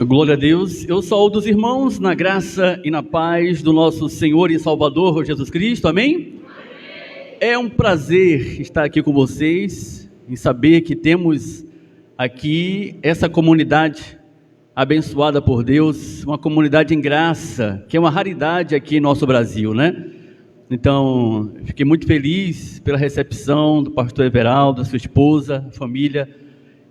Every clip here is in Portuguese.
Glória a Deus. Eu saúdo os irmãos na graça e na paz do nosso Senhor e Salvador Jesus Cristo, amém? É um prazer estar aqui com vocês e saber que temos aqui essa comunidade abençoada por Deus, uma comunidade em graça, que é uma raridade aqui em nosso Brasil, né? Então, fiquei muito feliz pela recepção do pastor Everaldo, da sua esposa, família,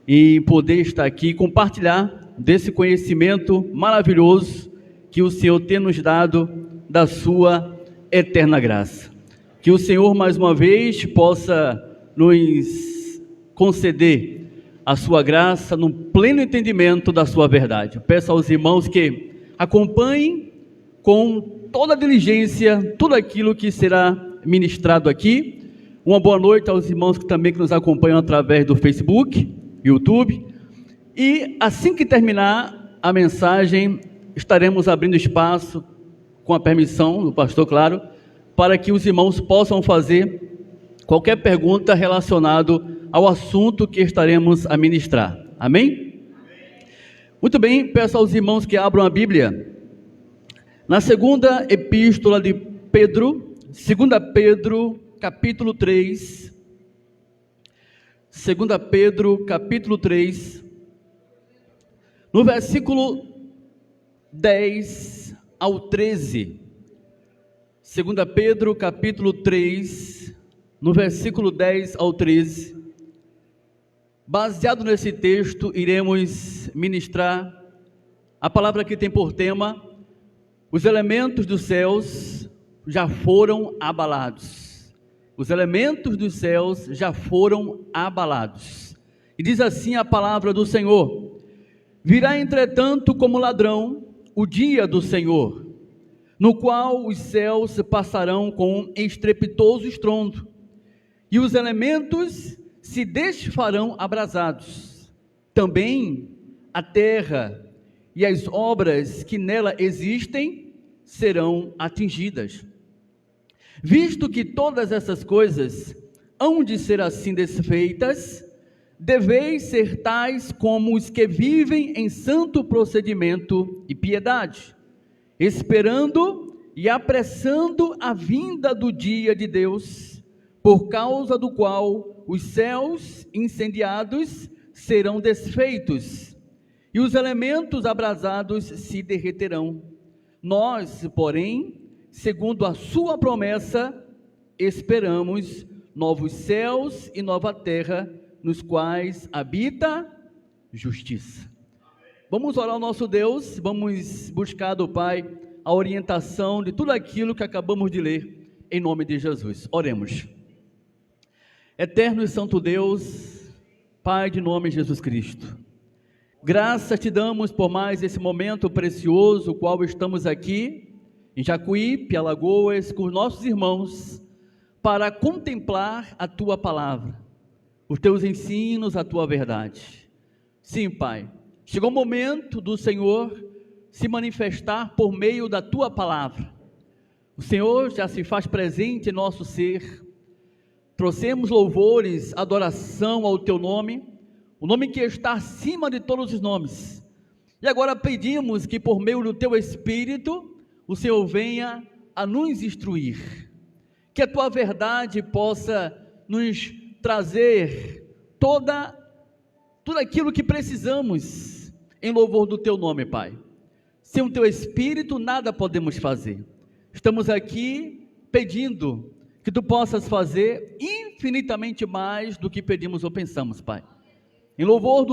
e poder estar aqui e compartilhar desse conhecimento maravilhoso que o Senhor tem nos dado da sua eterna graça. Que o Senhor mais uma vez possa nos conceder a sua graça no pleno entendimento da sua verdade. Eu peço aos irmãos que acompanhem com toda a diligência tudo aquilo que será ministrado aqui. Uma boa noite aos irmãos que também nos acompanham através do Facebook, YouTube. E assim que terminar a mensagem, estaremos abrindo espaço, com a permissão do pastor, claro, para que os irmãos possam fazer qualquer pergunta relacionada ao assunto que estaremos a ministrar. Amém? Muito bem, peço aos irmãos que abram a Bíblia na segunda epístola de Pedro, 2 Pedro, capítulo 3, 2 Pedro, capítulo 3, no versículo 10 ao 13, 2 Pedro capítulo 3, no versículo 10 ao 13, baseado nesse texto, iremos ministrar a palavra que tem por tema: os elementos dos céus já foram abalados. Os elementos dos céus já foram abalados. E diz assim a palavra do Senhor: virá, entretanto, como ladrão o dia do Senhor, no qual os céus passarão com estrepitoso estrondo, e os elementos se desfarão abrasados. Também a terra e as obras que nela existem serão atingidas. Visto que todas essas coisas hão de ser assim desfeitas, deveis ser tais como os que vivem em santo procedimento e piedade, esperando e apressando a vinda do dia de Deus, por causa do qual os céus incendiados serão desfeitos, e os elementos abrasados se derreterão. Nós, porém, segundo a sua promessa, esperamos novos céus e nova terra, nos quais habita justiça. Vamos orar ao nosso Deus, vamos buscar do Pai a orientação de tudo aquilo que acabamos de ler, em nome de Jesus. Oremos. Eterno e santo Deus, Pai, de nome de Jesus Cristo, graças te damos por mais esse momento precioso, qual estamos aqui em Jacuípe, Alagoas, com os nossos irmãos, para contemplar a tua palavra, os teus ensinos, a tua verdade. Sim, Pai, chegou o momento do Senhor se manifestar por meio da tua palavra. O Senhor já se faz presente em nosso ser. Trouxemos louvores, adoração ao teu nome, o nome que está acima de todos os nomes. E agora pedimos que por meio do teu Espírito, o Senhor venha a nos instruir, que a tua verdade possa nos trazer tudo aquilo que precisamos em louvor do teu nome, Pai. Sem o teu Espírito nada podemos fazer. Estamos aqui pedindo que tu possas fazer infinitamente mais do que pedimos ou pensamos, Pai. Em louvor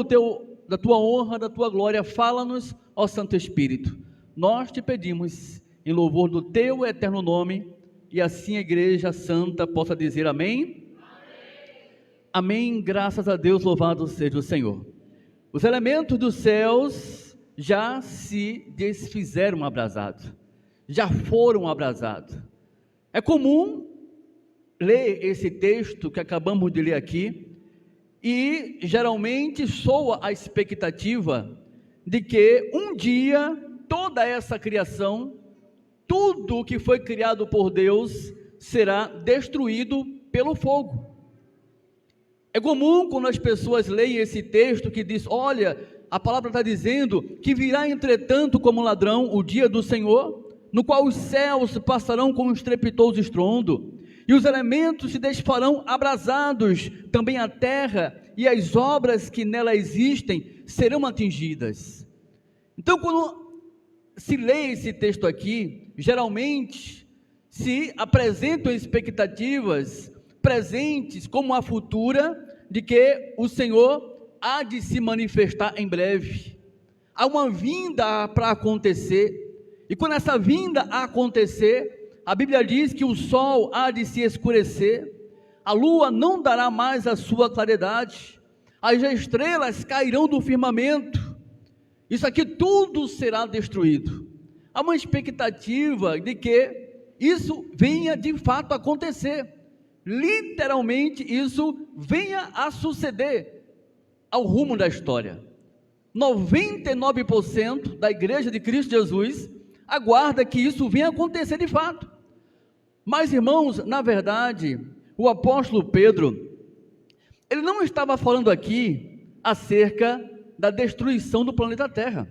da tua honra, da tua glória, fala-nos, ó Santo Espírito. Nós te pedimos em louvor do teu eterno nome, e assim a igreja santa possa dizer amém. Amém, graças a Deus, louvado seja o Senhor. Os elementos dos céus já se desfizeram abrasados, já foram abrasados. É comum ler esse texto que acabamos de ler aqui, e geralmente soa a expectativa de que um dia toda essa criação, tudo o que foi criado por Deus, será destruído pelo fogo. É comum quando as pessoas leem esse texto que diz: olha, A palavra está dizendo que virá, entretanto, como ladrão, o dia do Senhor, no qual os céus passarão com um estrepitoso estrondo, e os elementos se desfarão abrasados, também a terra e as obras que nela existem serão atingidas. Então, quando se lê esse texto aqui, geralmente se apresentam expectativas presentes como a futura de que o Senhor há de se manifestar em breve. Há uma vinda para acontecer, e quando essa vinda acontecer, a Bíblia diz que o sol há de se escurecer, a lua não dará mais a sua claridade, as estrelas cairão do firmamento, isso aqui tudo será destruído. Há uma expectativa de que isso venha de fato acontecer, literalmente isso venha a suceder ao rumo da história. 99% da igreja de Cristo Jesus aguarda que isso venha acontecer de fato. Mas, irmãos, na verdade, o apóstolo Pedro, ele não estava falando aqui acerca da destruição do planeta Terra.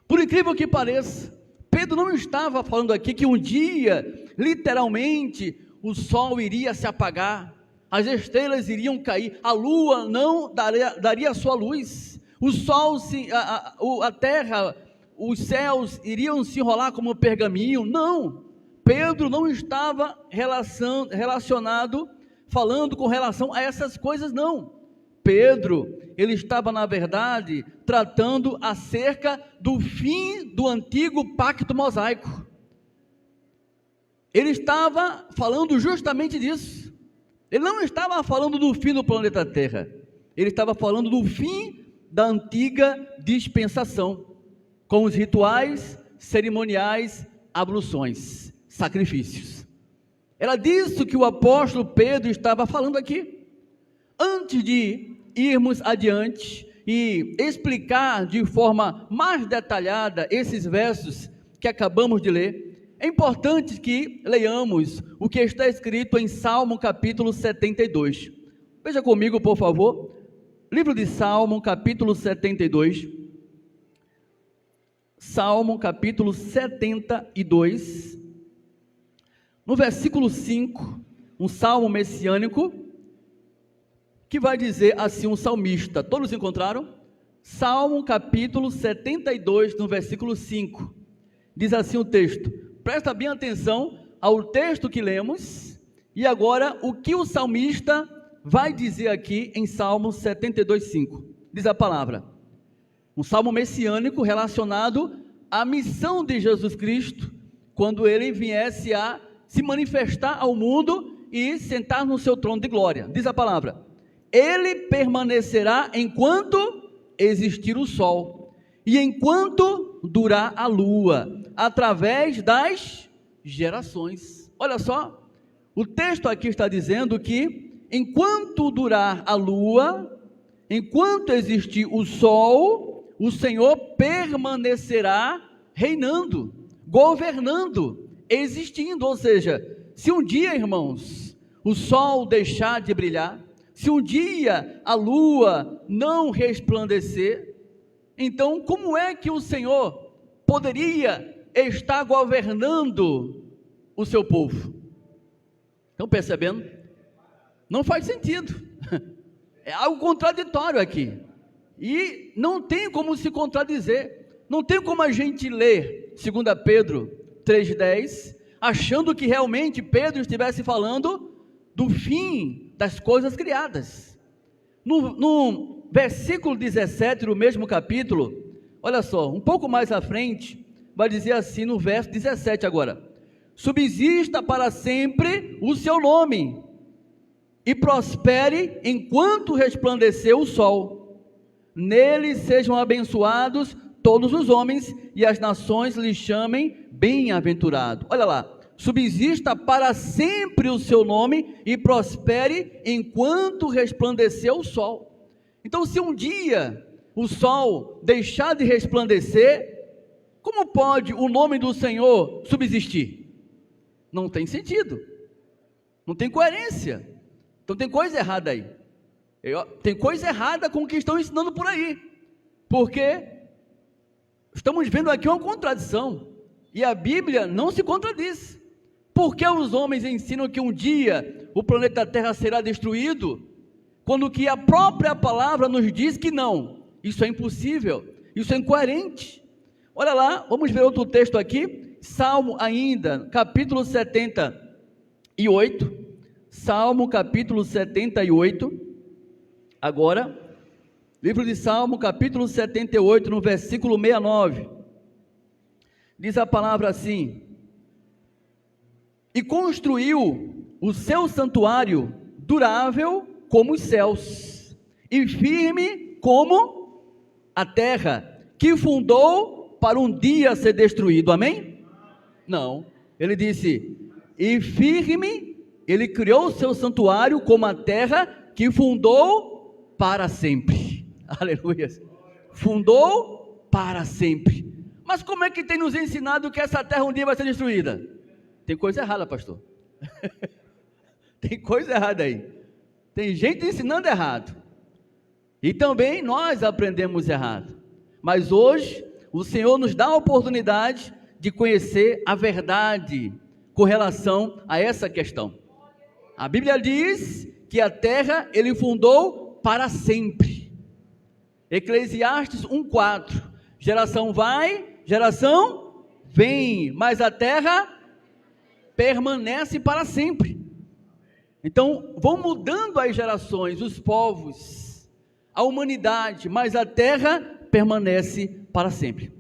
Por incrível que pareça, Pedro não estava falando aqui que um dia, literalmente, o sol iria se apagar, as estrelas iriam cair, a lua não daria a sua luz, o sol, a terra, os céus iriam se enrolar como pergaminho. Não, Pedro não estava relacionado, falando com relação a essas coisas, não. Pedro, ele estava, na verdade, tratando acerca do fim do antigo pacto mosaico. Ele estava falando justamente disso. Ele não estava falando do fim do planeta Terra, ele estava falando do fim da antiga dispensação, com os rituais, cerimoniais, abluções, sacrifícios. Era disso que o apóstolo Pedro estava falando aqui. Antes de irmos adiante e explicar de forma mais detalhada esses versos que acabamos de ler, é importante que leiamos o que está escrito em Salmo capítulo 72. Veja comigo, por favor, livro de Salmo capítulo 72, Salmo capítulo 72, no versículo 5, um salmo messiânico, que vai dizer assim um salmista. Todos encontraram? Salmo capítulo 72, no versículo 5, diz assim o texto. Presta bem atenção ao texto que lemos, e agora o que o salmista vai dizer aqui em Salmo 72, 5. Diz a palavra, um salmo messiânico relacionado à missão de Jesus Cristo, quando ele viesse a se manifestar ao mundo e sentar no seu trono de glória. Diz a palavra, ele permanecerá enquanto existir o sol, e enquanto durar a lua, através das gerações. Olha só, o texto aqui está dizendo que enquanto durar a lua, enquanto existir o sol, o Senhor permanecerá reinando, governando, existindo. Ou seja, se um dia, irmãos, o sol deixar de brilhar, se um dia a lua não resplandecer, então como é que o Senhor poderia estar governando o seu povo? Estão percebendo? Não faz sentido. É algo contraditório aqui. E não tem como se contradizer. Não tem como a gente ler 2 Pedro 3,10, achando que realmente Pedro estivesse falando do fim das coisas criadas. No versículo 17 do mesmo capítulo, olha só, um pouco mais à frente, vai dizer assim no verso 17 agora: subsista para sempre o seu nome, e prospere enquanto resplandecer o sol, nele sejam abençoados todos os homens, e as nações lhe chamem bem-aventurado. Olha lá, subsista para sempre o seu nome, e prospere enquanto resplandecer o sol. Então, se um dia o sol deixar de resplandecer, como pode o nome do Senhor subsistir? Não tem sentido, não tem coerência. Então tem coisa errada aí, tem coisa errada com o que estão ensinando por aí. Porque estamos vendo aqui uma contradição, e a Bíblia não se contradiz. Por que os homens ensinam que um dia o planeta Terra será destruído, quando que a própria palavra nos diz que não? Isso é impossível, isso é incoerente. Olha lá, vamos ver outro texto aqui, Salmo ainda, capítulo 78, Salmo capítulo 78, agora, livro de Salmo capítulo 78, no versículo 69, diz a palavra assim: e construiu o seu santuário durável como os céus, e firme como a terra, que fundou para um dia ser destruído, amém? Não, ele disse, e firme, ele criou o seu santuário como a terra, que fundou para sempre, aleluia, fundou para sempre. Mas como é que tem nos ensinado que essa terra um dia vai ser destruída? Tem coisa errada, pastor. Tem coisa errada aí. Tem gente ensinando errado. E também nós aprendemos errado. Mas hoje, o Senhor nos dá a oportunidade de conhecer a verdade com relação a essa questão. A Bíblia diz que a terra Ele fundou para sempre. Eclesiastes 1:4. Geração vai, geração vem, mas a terra permanece para sempre. Então, vão mudando as gerações, os povos, a humanidade, mas a terra permanece para sempre.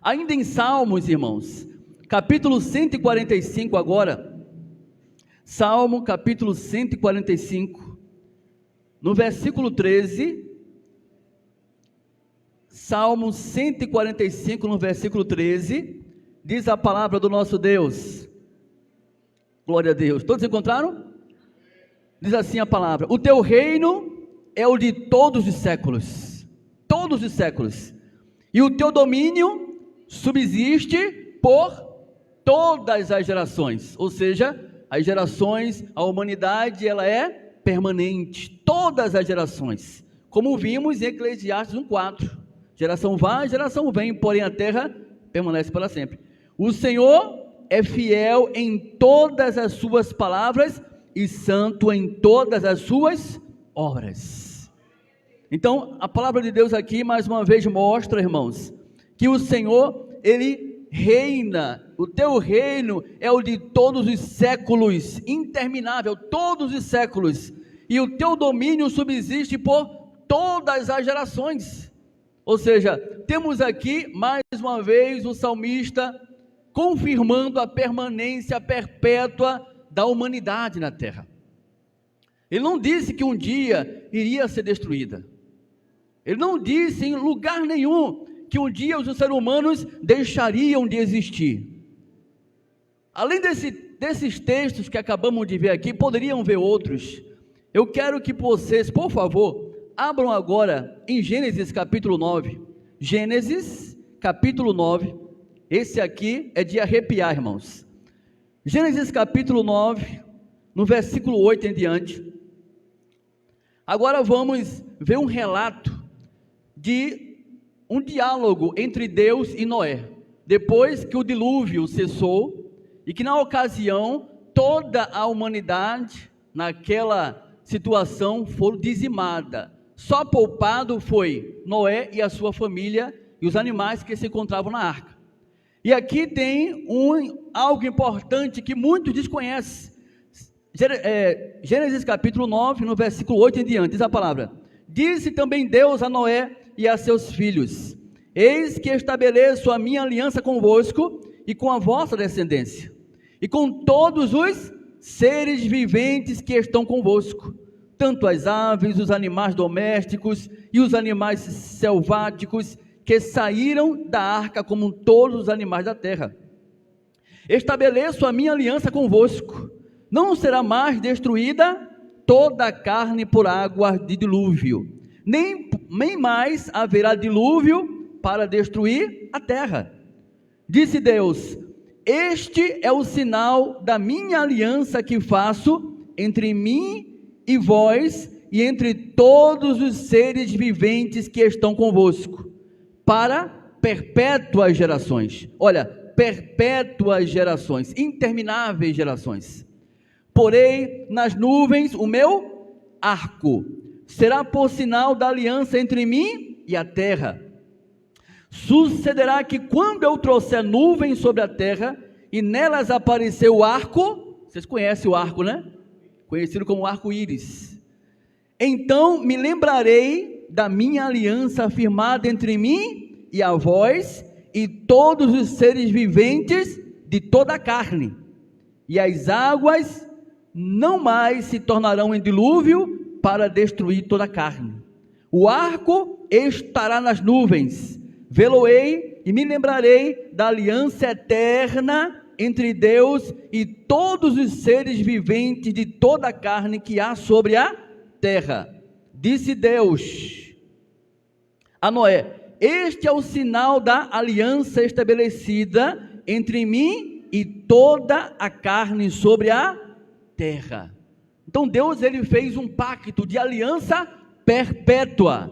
Ainda em Salmos, irmãos, capítulo 145 agora, Salmo capítulo 145, no versículo 13, Salmo 145, no versículo 13, diz a palavra do nosso Deus. Glória a Deus. Todos encontraram? Diz assim a palavra: o teu reino é o de todos os séculos, e o teu domínio subsiste por todas as gerações. Ou seja, as gerações, a humanidade, ela é permanente, todas as gerações, como vimos em Eclesiastes 1:4. Geração vai, geração vem, porém a terra permanece para sempre. O Senhor é fiel em todas as suas palavras e santo em todas as suas obras. Então, a palavra de Deus aqui, mais uma vez, mostra, irmãos, que o Senhor, Ele reina. O teu reino é o de todos os séculos, interminável, todos os séculos, e o teu domínio subsiste por todas as gerações. Ou seja, temos aqui, mais uma vez, o salmista confirmando a permanência perpétua da humanidade na terra. Ele não disse que um dia iria ser destruída. Ele não disse em lugar nenhum que um dia os seres humanos deixariam de existir. Além desses textos que acabamos de ver aqui, poderiam ver outros. Eu quero que vocês, por favor, abram agora em Gênesis capítulo 9. Gênesis capítulo 9. Esse aqui é de arrepiar, irmãos. Gênesis capítulo 9, no versículo 8 em diante. Agora vamos ver um relato de um diálogo entre Deus e Noé. Depois que o dilúvio cessou, e que na ocasião toda a humanidade naquela situação foi dizimada. Só poupado foi Noé e a sua família e os animais que se encontravam na arca. E aqui tem algo importante que muitos desconhecem. Gênesis capítulo 9, no versículo 8 em diante, diz a palavra: disse também Deus a Noé e a seus filhos: eis que estabeleço a minha aliança convosco e com a vossa descendência, e com todos os seres viventes que estão convosco, tanto as aves, os animais domésticos e os animais selváticos que saíram da arca, como todos os animais da terra. Estabeleço a minha aliança convosco, não será mais destruída toda a carne por água de dilúvio, nem mais haverá dilúvio para destruir a terra. Disse Deus: este é o sinal da minha aliança que faço entre mim e vós e entre todos os seres viventes que estão convosco, para perpétuas gerações. Olha, perpétuas gerações, intermináveis gerações. Porei nas nuvens o meu arco, será por sinal da aliança entre mim e a terra. Sucederá que quando eu trouxer nuvens sobre a terra, e nelas aparecer o arco, vocês conhecem o arco, né? Conhecido como arco-íris. Então me lembrarei da minha aliança firmada entre mim e a vós, e todos os seres viventes de toda a carne. E as águas não mais se tornarão em dilúvio para destruir toda a carne. O arco estará nas nuvens, vê-lo-ei e me lembrarei da aliança eterna entre Deus e todos os seres viventes de toda a carne que há sobre a terra. Disse Deus a Noé: este é o sinal da aliança estabelecida entre mim e toda a carne sobre a terra. Então Deus, ele fez um pacto de aliança perpétua,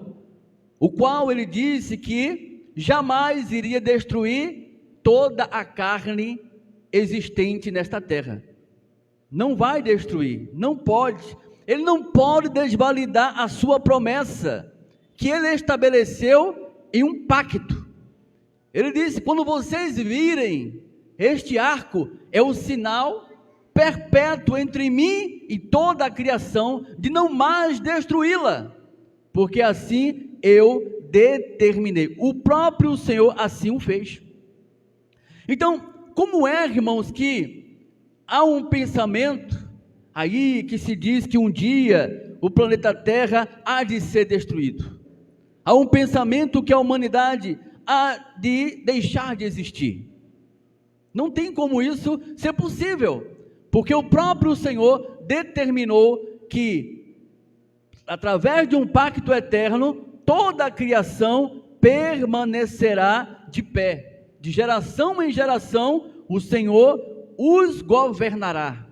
o qual ele disse que jamais iria destruir toda a carne existente nesta terra. Não vai destruir, não pode. Ele não pode desvalidar a sua promessa, que ele estabeleceu em um pacto. Ele disse: quando vocês virem este arco, é o sinal perpétuo entre mim e toda a criação, de não mais destruí-la, porque assim eu determinei. O próprio Senhor assim o fez. Então, como é, irmãos, que há um pensamento aí que se diz que um dia o planeta Terra há de ser destruído? Há um pensamento que a humanidade há de deixar de existir. Não tem como isso ser possível, porque o próprio Senhor determinou que, através de um pacto eterno, toda a criação permanecerá de pé. De geração em geração, o Senhor os governará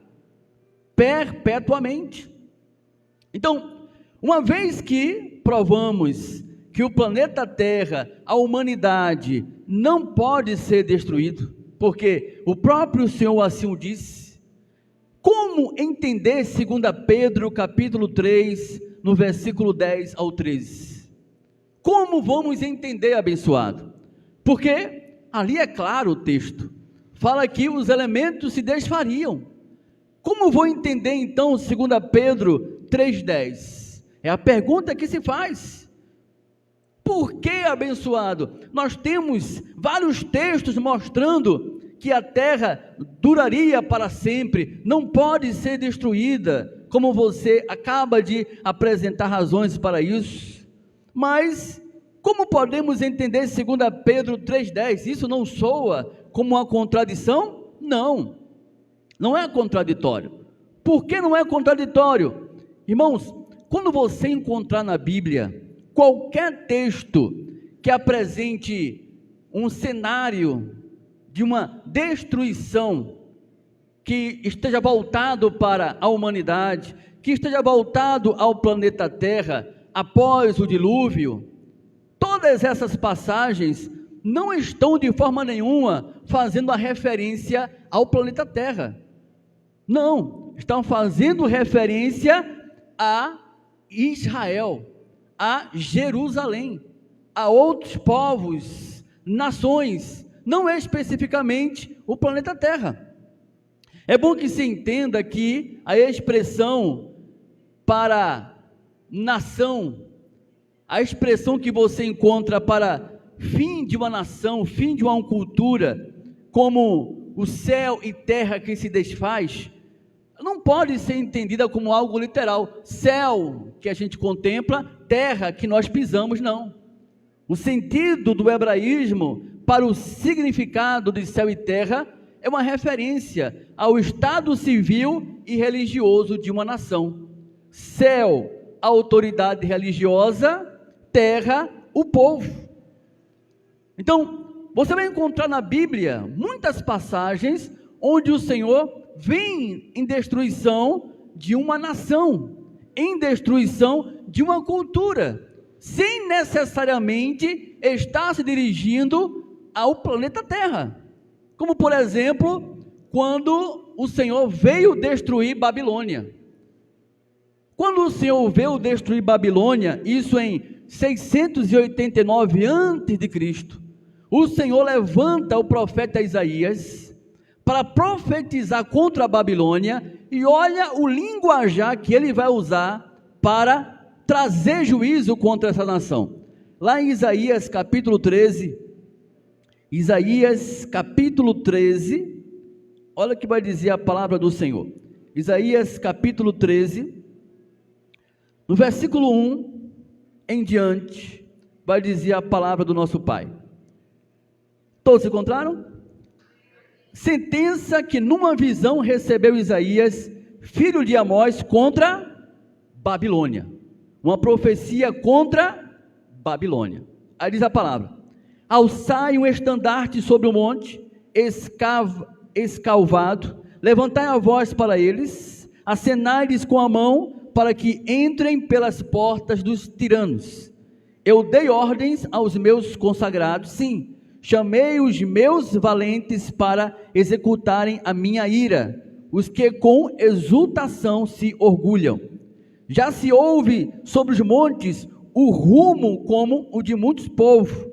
perpetuamente. Então, uma vez que provamos que o planeta Terra, a humanidade, não pode ser destruído, porque o próprio Senhor assim o disse, como entender 2 Pedro capítulo 3, no versículo 10 ao 13? Como vamos entender, abençoado? Porque ali é claro o texto, fala que os elementos se desfariam. Como vou entender então 2 Pedro 3,10? É a pergunta que se faz. Por que, abençoado? Nós temos vários textos mostrando que a terra duraria para sempre, não pode ser destruída, como você acaba de apresentar razões para isso. Mas como podemos entender 2 Pedro 3,10? Isso não soa como uma contradição? Não, não é contraditório. Por que não é contraditório? Irmãos, quando você encontrar na Bíblia qualquer texto que apresente um cenário de uma destruição que esteja voltado para a humanidade, que esteja voltado ao planeta Terra após o dilúvio, todas essas passagens não estão de forma nenhuma fazendo a referência ao planeta Terra. Não, estão fazendo referência a Israel, a Jerusalém, a outros povos, nações, não especificamente o planeta Terra. É bom que se entenda que a expressão para nação, a expressão que você encontra para fim de uma nação, fim de uma cultura, como o céu e terra que se desfaz, não pode ser entendida como algo literal. Céu que a gente contempla, terra que nós pisamos, não. O sentido do hebraísmo para o significado de céu e terra é uma referência ao estado civil e religioso de uma nação. Céu, a autoridade religiosa; terra, o povo. Então, você vai encontrar na Bíblia muitas passagens onde o Senhor vem em destruição de uma nação, em destruição de uma cultura, sem necessariamente estar se dirigindo ao planeta Terra. Como, por exemplo, quando o Senhor veio destruir Babilônia. Quando o Senhor veio destruir Babilônia, isso em 689 a.C., o Senhor levanta o profeta Isaías para profetizar contra a Babilônia, e olha o linguajar que ele vai usar para trazer juízo contra essa nação. Lá em Isaías capítulo 13, olha o que vai dizer a palavra do Senhor. Isaías capítulo 13, no versículo 1 em diante, vai dizer a palavra do nosso Pai. Todos encontraram? Sentença que numa visão recebeu Isaías, filho de Amós, contra Babilônia. Uma profecia contra Babilônia. Aí diz a palavra: alçai um estandarte sobre o monte, escalvado, levantai a voz para eles, acenai-lhes com a mão, para que entrem pelas portas dos tiranos. Eu dei ordens aos meus consagrados, sim, chamei os meus valentes para executarem a minha ira, os que com exultação se orgulham. Já se ouve sobre os montes o rumo como o de muitos povos,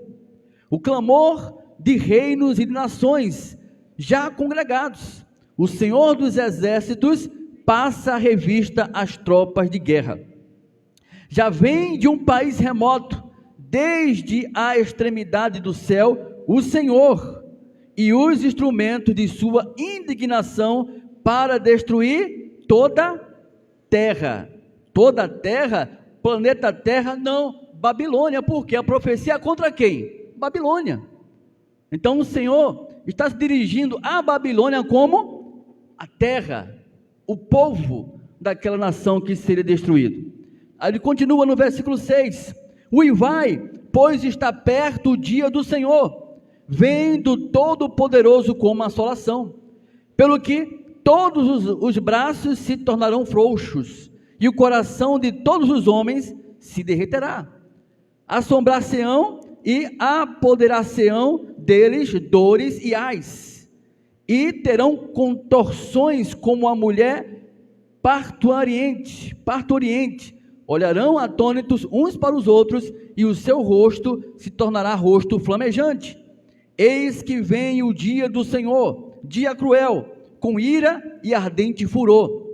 o clamor de reinos e de nações já congregados. O Senhor dos exércitos passa a revista às tropas de guerra. Já vem de um país remoto, desde a extremidade do céu, o Senhor e os instrumentos de sua indignação para destruir toda terra. Toda terra, planeta Terra, não, Babilônia, porque a profecia é contra quem? Babilônia. Então o Senhor está se dirigindo a Babilônia como a terra, o povo daquela nação que seria destruído. Aí ele continua no versículo 6: uivai, pois está perto o dia do Senhor, vem do Todo-Poderoso como assolação, pelo que todos os braços se tornarão frouxos, e o coração de todos os homens se derreterá. Assombrar-se-ão e apoderar-se-ão deles dores e ais, e terão contorções como a mulher parturiente, olharão atônitos uns para os outros, e o seu rosto se tornará rosto flamejante. Eis que vem o dia do Senhor, dia cruel, com ira e ardente furor,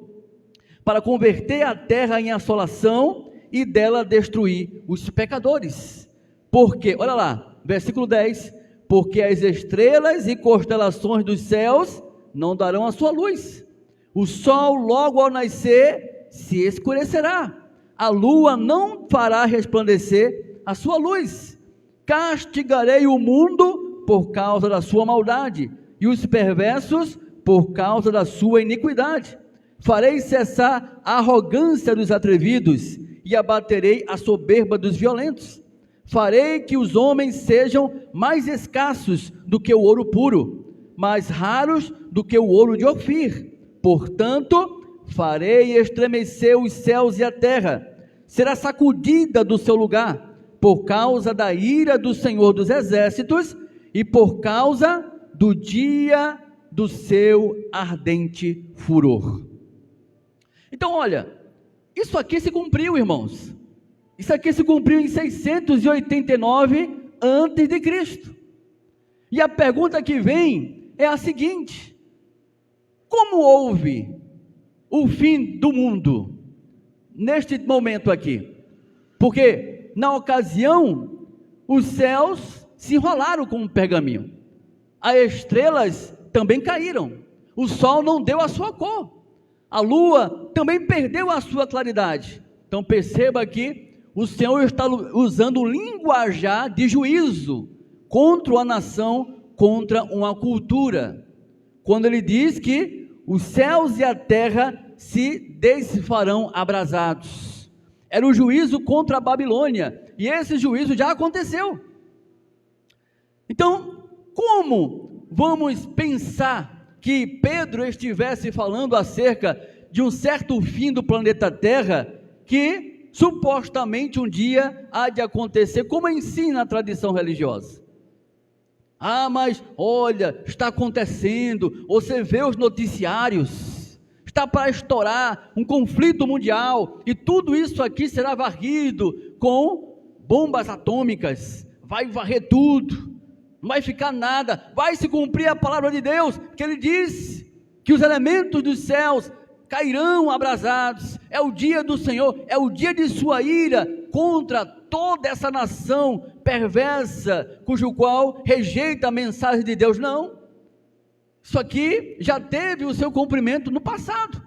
para converter a terra em assolação e dela destruir os pecadores. Porque, olha lá, versículo 10, porque as estrelas e constelações dos céus não darão a sua luz, o sol logo ao nascer se escurecerá, a lua não fará resplandecer a sua luz. Castigarei o mundo por causa da sua maldade, e os perversos por causa da sua iniquidade. Farei cessar a arrogância dos atrevidos, e abaterei a soberba dos violentos. Farei que os homens sejam mais escassos do que o ouro puro, mais raros do que o ouro de Ofir. Portanto, farei estremecer os céus e a terra, será sacudida do seu lugar, por causa da ira do Senhor dos exércitos, e por causa do dia do seu ardente furor. Então olha, isso aqui se cumpriu, irmãos. Isso aqui se cumpriu em 689 a.C. E a pergunta que vem é a seguinte: como houve o fim do mundo neste momento aqui? Porque na ocasião os céus se enrolaram como um pergaminho, as estrelas também caíram, o sol não deu a sua cor, a lua também perdeu a sua claridade. Então perceba que o Senhor está usando um linguajar de juízo contra a nação, contra uma cultura, quando ele diz que os céus e a terra se desfarão abrasados. Era o juízo contra a Babilônia, e esse juízo já aconteceu. Então, como vamos pensar que Pedro estivesse falando acerca de um certo fim do planeta Terra, que supostamente um dia há de acontecer, como ensina a tradição religiosa. Ah, mas olha, está acontecendo, você vê os noticiários, está para estourar um conflito mundial, e tudo isso aqui será varrido com bombas atômicas, vai varrer tudo, não vai ficar nada, vai se cumprir a palavra de Deus, que Ele diz que os elementos dos céus cairão abrasados, é o dia do Senhor, é o dia de sua ira contra toda essa nação perversa, cujo qual rejeita a mensagem de Deus. Não, isso aqui já teve o seu cumprimento no passado,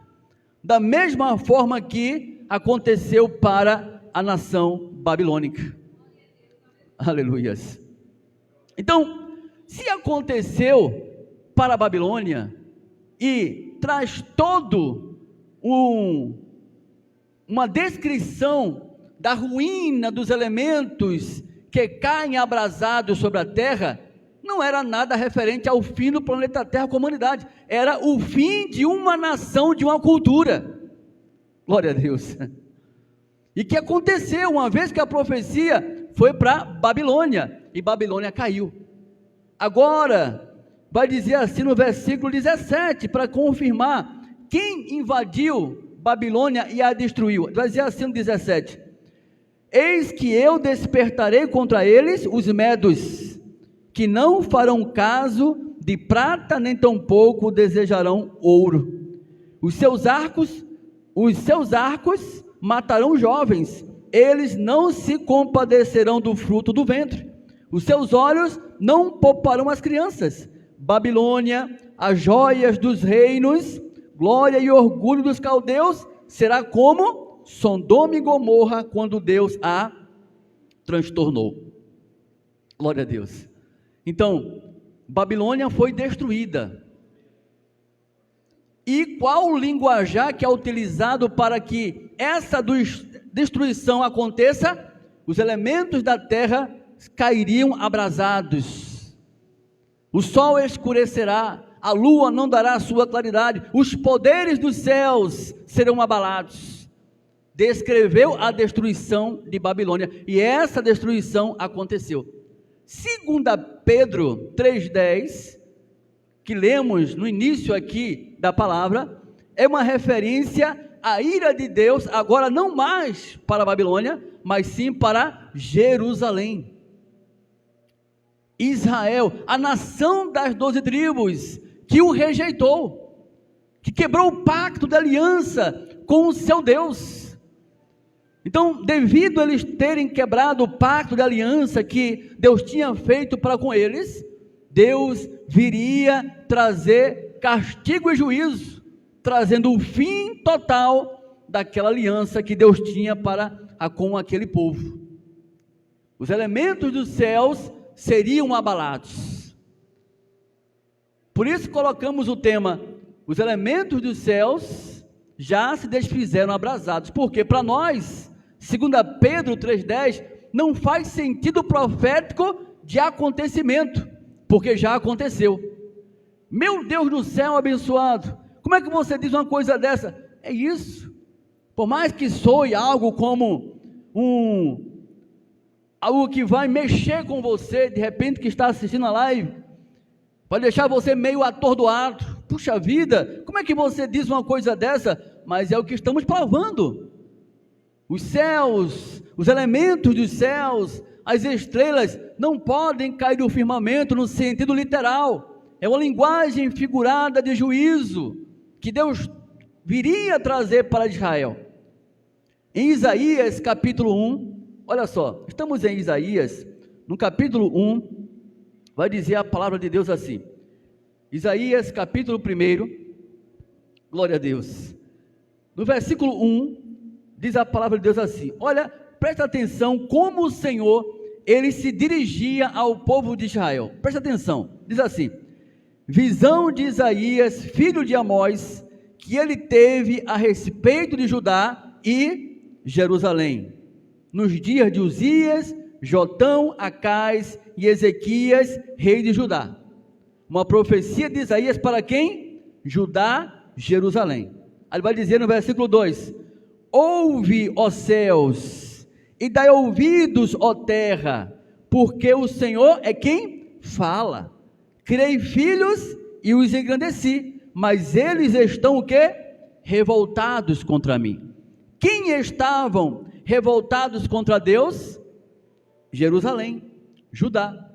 da mesma forma que aconteceu para a nação babilônica. Aleluias. Então, se aconteceu para a Babilônia e traz uma descrição da ruína dos elementos que caem abrasados sobre a terra, não era nada referente ao fim do planeta Terra com a humanidade, era o fim de uma nação, de uma cultura. Glória a Deus. E que aconteceu uma vez que a profecia foi para Babilônia, e Babilônia caiu. Agora, vai dizer assim no versículo 17, para confirmar, quem invadiu Babilônia e a destruiu? Vai dizer assim no 17, eis que eu despertarei contra eles os medos, que não farão caso de prata, nem tampouco desejarão ouro. Os seus arcos matarão jovens, eles não se compadecerão do fruto do ventre, os seus olhos não pouparão as crianças. Babilônia, as joias dos reinos, glória e orgulho dos caldeus, será como Sodoma e Gomorra, quando Deus a transtornou. Glória a Deus. Então, Babilônia foi destruída. E qual o linguajar que é utilizado para que essa destruição aconteça? Os elementos da terra cairiam abrasados, o sol escurecerá, a lua não dará a sua claridade, os poderes dos céus serão abalados. Descreveu a destruição de Babilônia, e essa destruição aconteceu. Segunda Pedro 3,10, que lemos no início aqui da palavra, é uma referência à ira de Deus, agora não mais para a Babilônia, mas sim para Jerusalém. Israel, a nação das 12 tribos, que o rejeitou, que quebrou o pacto de aliança com o seu Deus. Então, devido a eles terem quebrado o pacto de aliança que Deus tinha feito para com eles, Deus viria trazer castigo e juízo, trazendo o fim total daquela aliança que Deus tinha com aquele povo. Os elementos dos céus seriam abalados. Por isso colocamos o tema, os elementos dos céus já se desfizeram abrasados, porque para nós, segundo Pedro 3,10, não faz sentido profético de acontecimento, porque já aconteceu. Meu Deus do céu abençoado, como é que você diz uma coisa dessa? É isso, por mais que soe algo como algo que vai mexer com você, de repente que está assistindo a live, vai deixar você meio atordoado, puxa vida, como é que você diz uma coisa dessa? Mas é o que estamos provando. Os céus, os elementos dos céus, as estrelas não podem cair do firmamento no sentido literal, é uma linguagem figurada de juízo, que Deus viria trazer para Israel. Em Isaías capítulo 1, olha só, estamos em Isaías, no capítulo 1, vai dizer a palavra de Deus assim, Isaías capítulo 1, glória a Deus, no versículo 1, diz a palavra de Deus assim, olha, presta atenção como o Senhor, ele se dirigia ao povo de Israel, presta atenção, diz assim, visão de Isaías, filho de Amós, que ele teve a respeito de Judá e Jerusalém, nos dias de Uzias, Jotão, Acais e Ezequias, rei de Judá. Uma profecia de Isaías para quem? Judá, Jerusalém. Aí vai dizer no versículo 2, ouve, ó céus, e dai ouvidos, ó terra, porque o Senhor é quem fala. Criei filhos e os engrandeci, mas eles estão o quê? Revoltados contra mim. Quem estavam revoltados contra Deus? Jerusalém, Judá.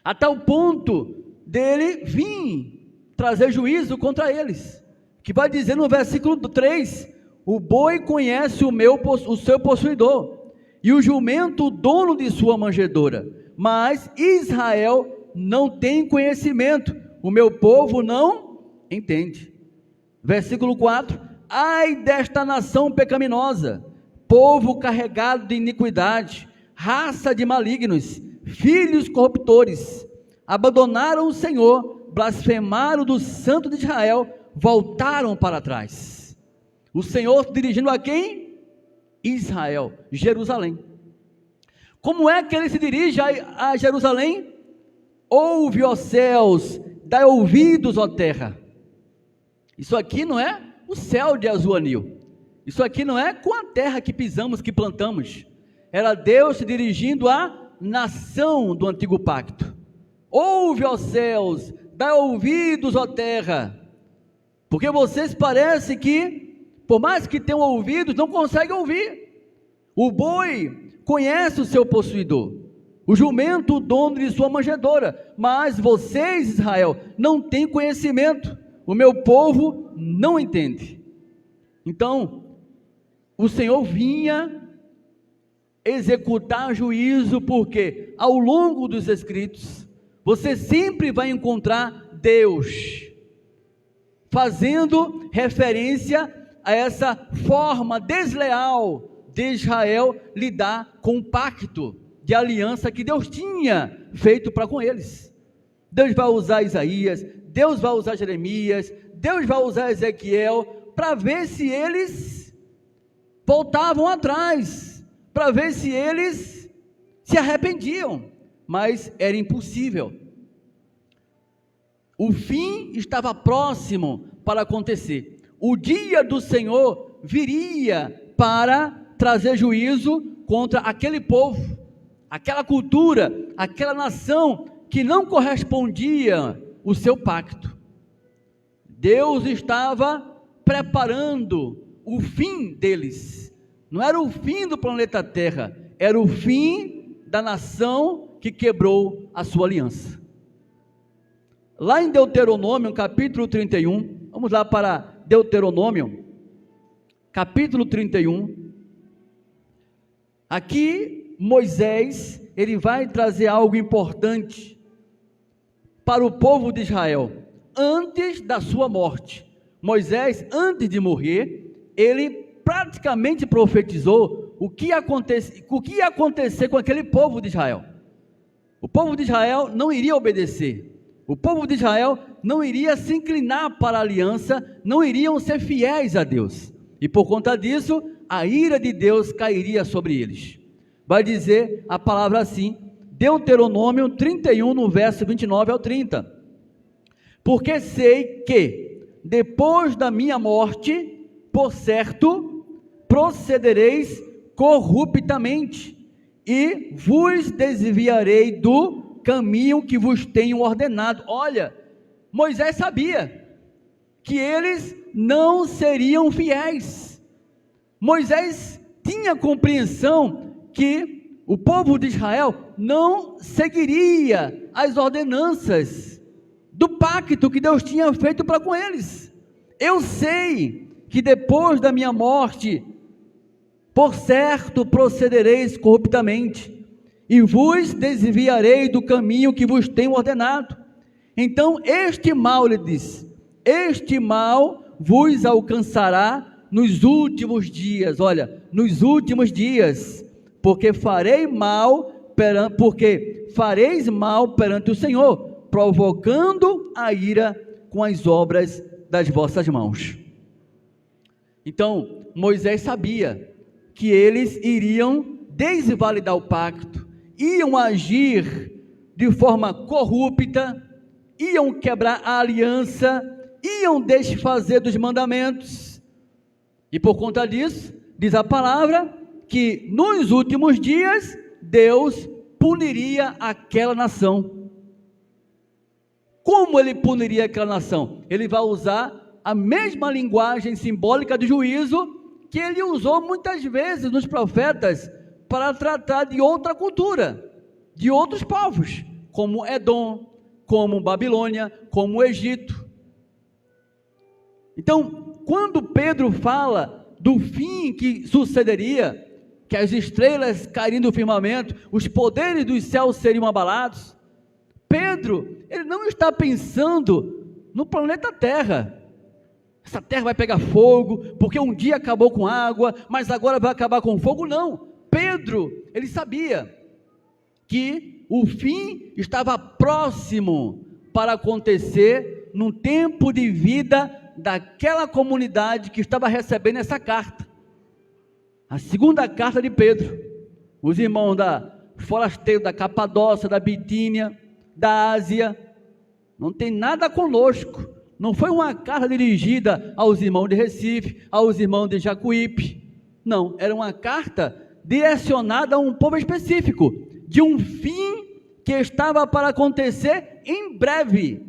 Até o ponto dele vir trazer juízo contra eles, que vai dizer no versículo 3, o boi conhece o seu possuidor, e o jumento o dono de sua manjedoura, mas Israel não tem conhecimento, o meu povo não entende. Versículo 4, ai desta nação pecaminosa, povo carregado de iniquidade, raça de malignos, filhos corruptores, abandonaram o Senhor, blasfemaram do Santo de Israel, voltaram para trás. O Senhor dirigindo a quem? Israel, Jerusalém. Como é que ele se dirige a Jerusalém? Ouve, ó céus, dai ouvidos, ó terra. Isso aqui não é o céu de azul anil, isso aqui não é com a terra que pisamos, que plantamos. Era Deus se dirigindo à nação do antigo pacto. Ouve, ó céus, dai ouvidos, ó terra, porque vocês parecem que, por mais que tenham ouvidos, não conseguem ouvir. O boi conhece o seu possuidor, o jumento o dono de sua manjedoura, mas vocês, Israel, não têm conhecimento, o meu povo não entende. Então, o Senhor vinha executar juízo, porque ao longo dos escritos, você sempre vai encontrar Deus fazendo referência a essa forma desleal de Israel lidar com o pacto de aliança que Deus tinha feito para com eles. Deus vai usar Isaías, Deus vai usar Jeremias, Deus vai usar Ezequiel, para ver se eles voltavam atrás, para ver se eles se arrependiam, mas era impossível. O fim estava próximo para acontecer. O dia do Senhor viria para trazer juízo contra aquele povo, aquela cultura, aquela nação que não correspondia o seu pacto. Deus estava preparando o fim deles. Não era o fim do planeta Terra, era o fim da nação que quebrou a sua aliança. Lá em Deuteronômio, capítulo 31, vamos lá para Deuteronômio, capítulo 31, aqui Moisés, ele vai trazer algo importante para o povo de Israel, antes da sua morte. Moisés, antes de morrer, ele praticamente profetizou o que ia acontecer com aquele povo de Israel. O povo de Israel não iria obedecer, o povo de Israel não iria se inclinar para a aliança, não iriam ser fiéis a Deus, e por conta disso, a ira de Deus cairia sobre eles. Vai dizer a palavra assim, Deuteronômio 31, no verso 29 ao 30, porque sei que, depois da minha morte, por certo, procedereis corruptamente, e vos desviarei do caminho que vos tenho ordenado. Olha, Moisés sabia que eles não seriam fiéis. Moisés tinha compreensão que o povo de Israel não seguiria as ordenanças do pacto que Deus tinha feito para com eles. Eu sei que depois da minha morte, por certo procedereis corruptamente, e vos desviarei do caminho que vos tenho ordenado. Então este mal, ele diz, este mal vos alcançará nos últimos dias. Olha, nos últimos dias, porque fareis mal perante o Senhor, provocando a ira com as obras das vossas mãos. Então Moisés sabia que eles iriam desvalidar o pacto, iam agir de forma corrupta, iam quebrar a aliança, iam desfazer dos mandamentos. E por conta disso, diz a palavra que nos últimos dias Deus puniria aquela nação. Como ele puniria aquela nação? Ele vai usar a mesma linguagem simbólica de juízo que ele usou muitas vezes nos profetas para tratar de outra cultura, de outros povos, como Edom, como Babilônia, como Egito. Então, quando Pedro fala do fim que sucederia, que as estrelas cairiam do firmamento, os poderes dos céus seriam abalados, Pedro, ele não está pensando no planeta Terra. Essa terra vai pegar fogo, porque um dia acabou com água, mas agora vai acabar com fogo. Não, Pedro, ele sabia que o fim estava próximo para acontecer num tempo de vida daquela comunidade que estava recebendo essa carta, a segunda carta de Pedro. Os irmãos forasteiros da Capadócia, da Bitínia, da Ásia, não tem nada conosco. Não foi uma carta dirigida aos irmãos de Recife, aos irmãos de Jacuípe. Não, era uma carta direcionada a um povo específico, de um fim que estava para acontecer em breve,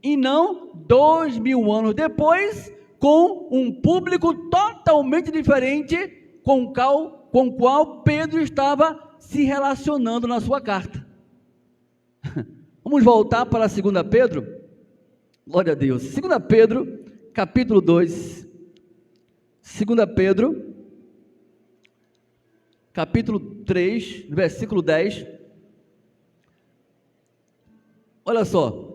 e não 2000 anos depois, com um público totalmente diferente com o qual Pedro estava se relacionando na sua carta. Vamos voltar para 2 Pedro. Glória a Deus. 2 Pedro, capítulo 2. 2 Pedro, capítulo 3, versículo 10. Olha só.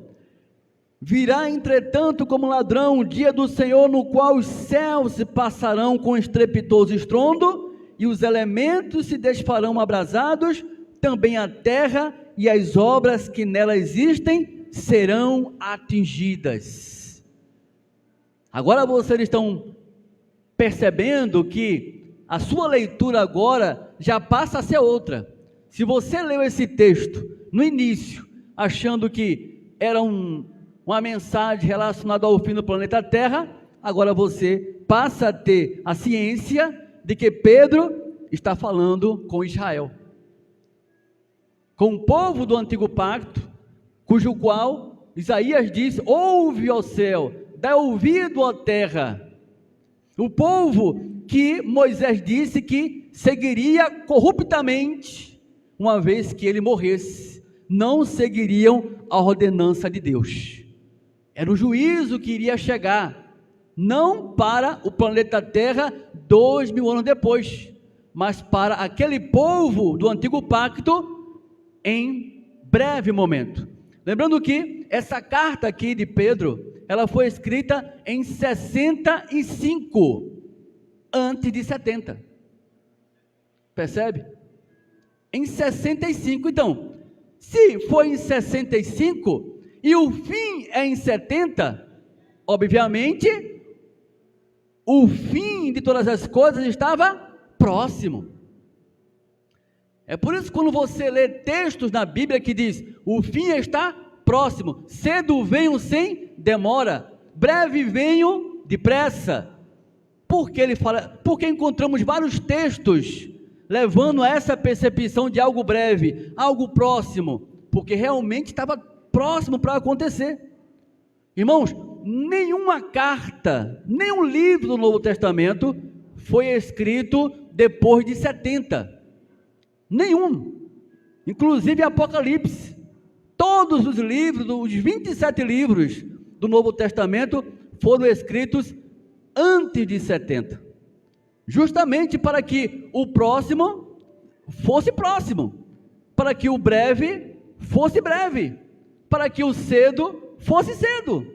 Virá, entretanto, como ladrão o dia do Senhor, no qual os céus se passarão com estrepitoso estrondo, e os elementos se desfarão abrasados, também a terra e as obras que nela existem serão atingidas. Agora vocês estão percebendo que a sua leitura agora já passa a ser outra. Se você leu esse texto no início, achando que era uma mensagem relacionada ao fim do planeta Terra, agora você passa a ter a ciência de que Pedro está falando com Israel, com o povo do antigo pacto, cujo qual Isaías diz: ouve, ó céu, dá ouvido, ó terra. O povo que Moisés disse que seguiria corruptamente, uma vez que ele morresse, não seguiriam a ordenança de Deus. Era o juízo que iria chegar, não para o planeta Terra 2000 anos depois, mas para aquele povo do antigo pacto em breve momento. Lembrando que essa carta aqui de Pedro, ela foi escrita em 65 antes de 70. Percebe? Em 65. Então, se foi em 65 e o fim é em 70, obviamente, o fim de todas as coisas estava próximo. É por isso que quando você lê textos na Bíblia que diz: o fim está próximo, cedo venho sem demora, breve venho depressa. Porque ele fala, porque encontramos vários textos levando a essa percepção de algo breve, algo próximo, porque realmente estava próximo para acontecer. Irmãos, nenhuma carta, nenhum livro do Novo Testamento foi escrito depois de 70. Nenhum, inclusive Apocalipse. Todos os livros, os 27 livros do Novo Testamento foram escritos antes de 70, justamente para que o próximo fosse próximo, para que o breve fosse breve, para que o cedo fosse cedo,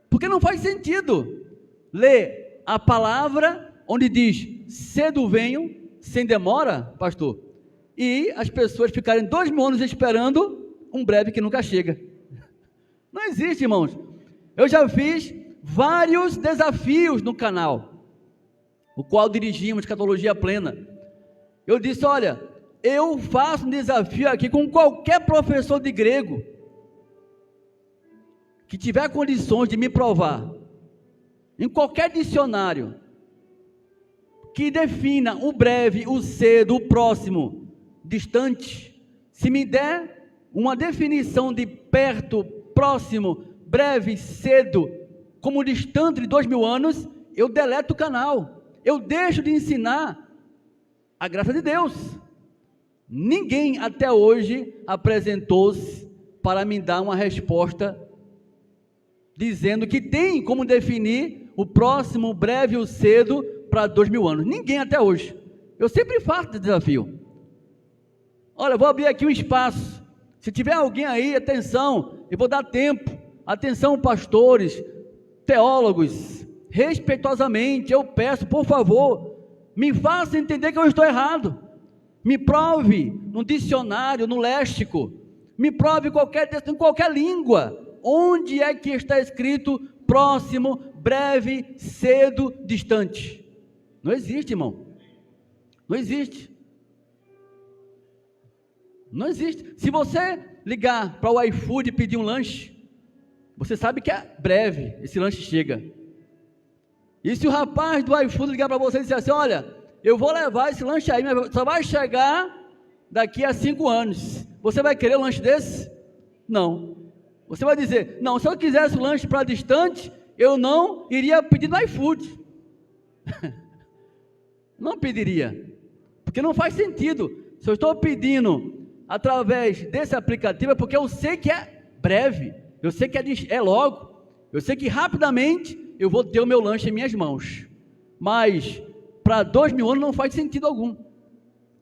porque não faz sentido ler a palavra onde diz: cedo venho, sem demora, pastor, e as pessoas ficarem 2000 anos esperando um breve que nunca chega. Não existe, irmãos. Eu já fiz vários desafios no canal, o qual dirigimos Escatologia Plena. Eu disse: olha, eu faço um desafio aqui com qualquer professor de grego que tiver condições de me provar, em qualquer dicionário, que defina o breve, o cedo, o próximo, distante. Se me der uma definição de perto, próximo, breve, cedo, como distante de 2000 anos, eu deleto o canal. Eu deixo de ensinar a graça de Deus. Ninguém até hoje apresentou-se para me dar uma resposta dizendo que tem como definir o próximo, o breve, o cedo para 2000 anos. Ninguém até hoje. Eu sempre faço esse desafio. Olha, eu vou abrir aqui um espaço. Se tiver alguém aí, atenção, eu vou dar tempo. Atenção, pastores, teólogos, respeitosamente, eu peço, por favor, me faça entender que eu estou errado. Me prove no dicionário, no léxico, me prove em qualquer língua, onde é que está escrito próximo, breve, cedo, distante. Não existe, irmão. Não existe. Não existe. Se você ligar para o iFood e pedir um lanche, você sabe que é breve, esse lanche chega. E se o rapaz do iFood ligar para você e dizer assim, olha, eu vou levar esse lanche aí, mas só vai chegar daqui a 5 anos. Você vai querer um lanche desse? Não. Você vai dizer, não, se eu quisesse um lanche para distante, eu não iria pedir no iFood. Não pediria. Porque não faz sentido. Se eu estou pedindo através desse aplicativo, é porque eu sei que é breve. Eu sei que é logo. Eu sei que rapidamente eu vou ter o meu lanche em minhas mãos. Mas para 2000 anos não faz sentido algum.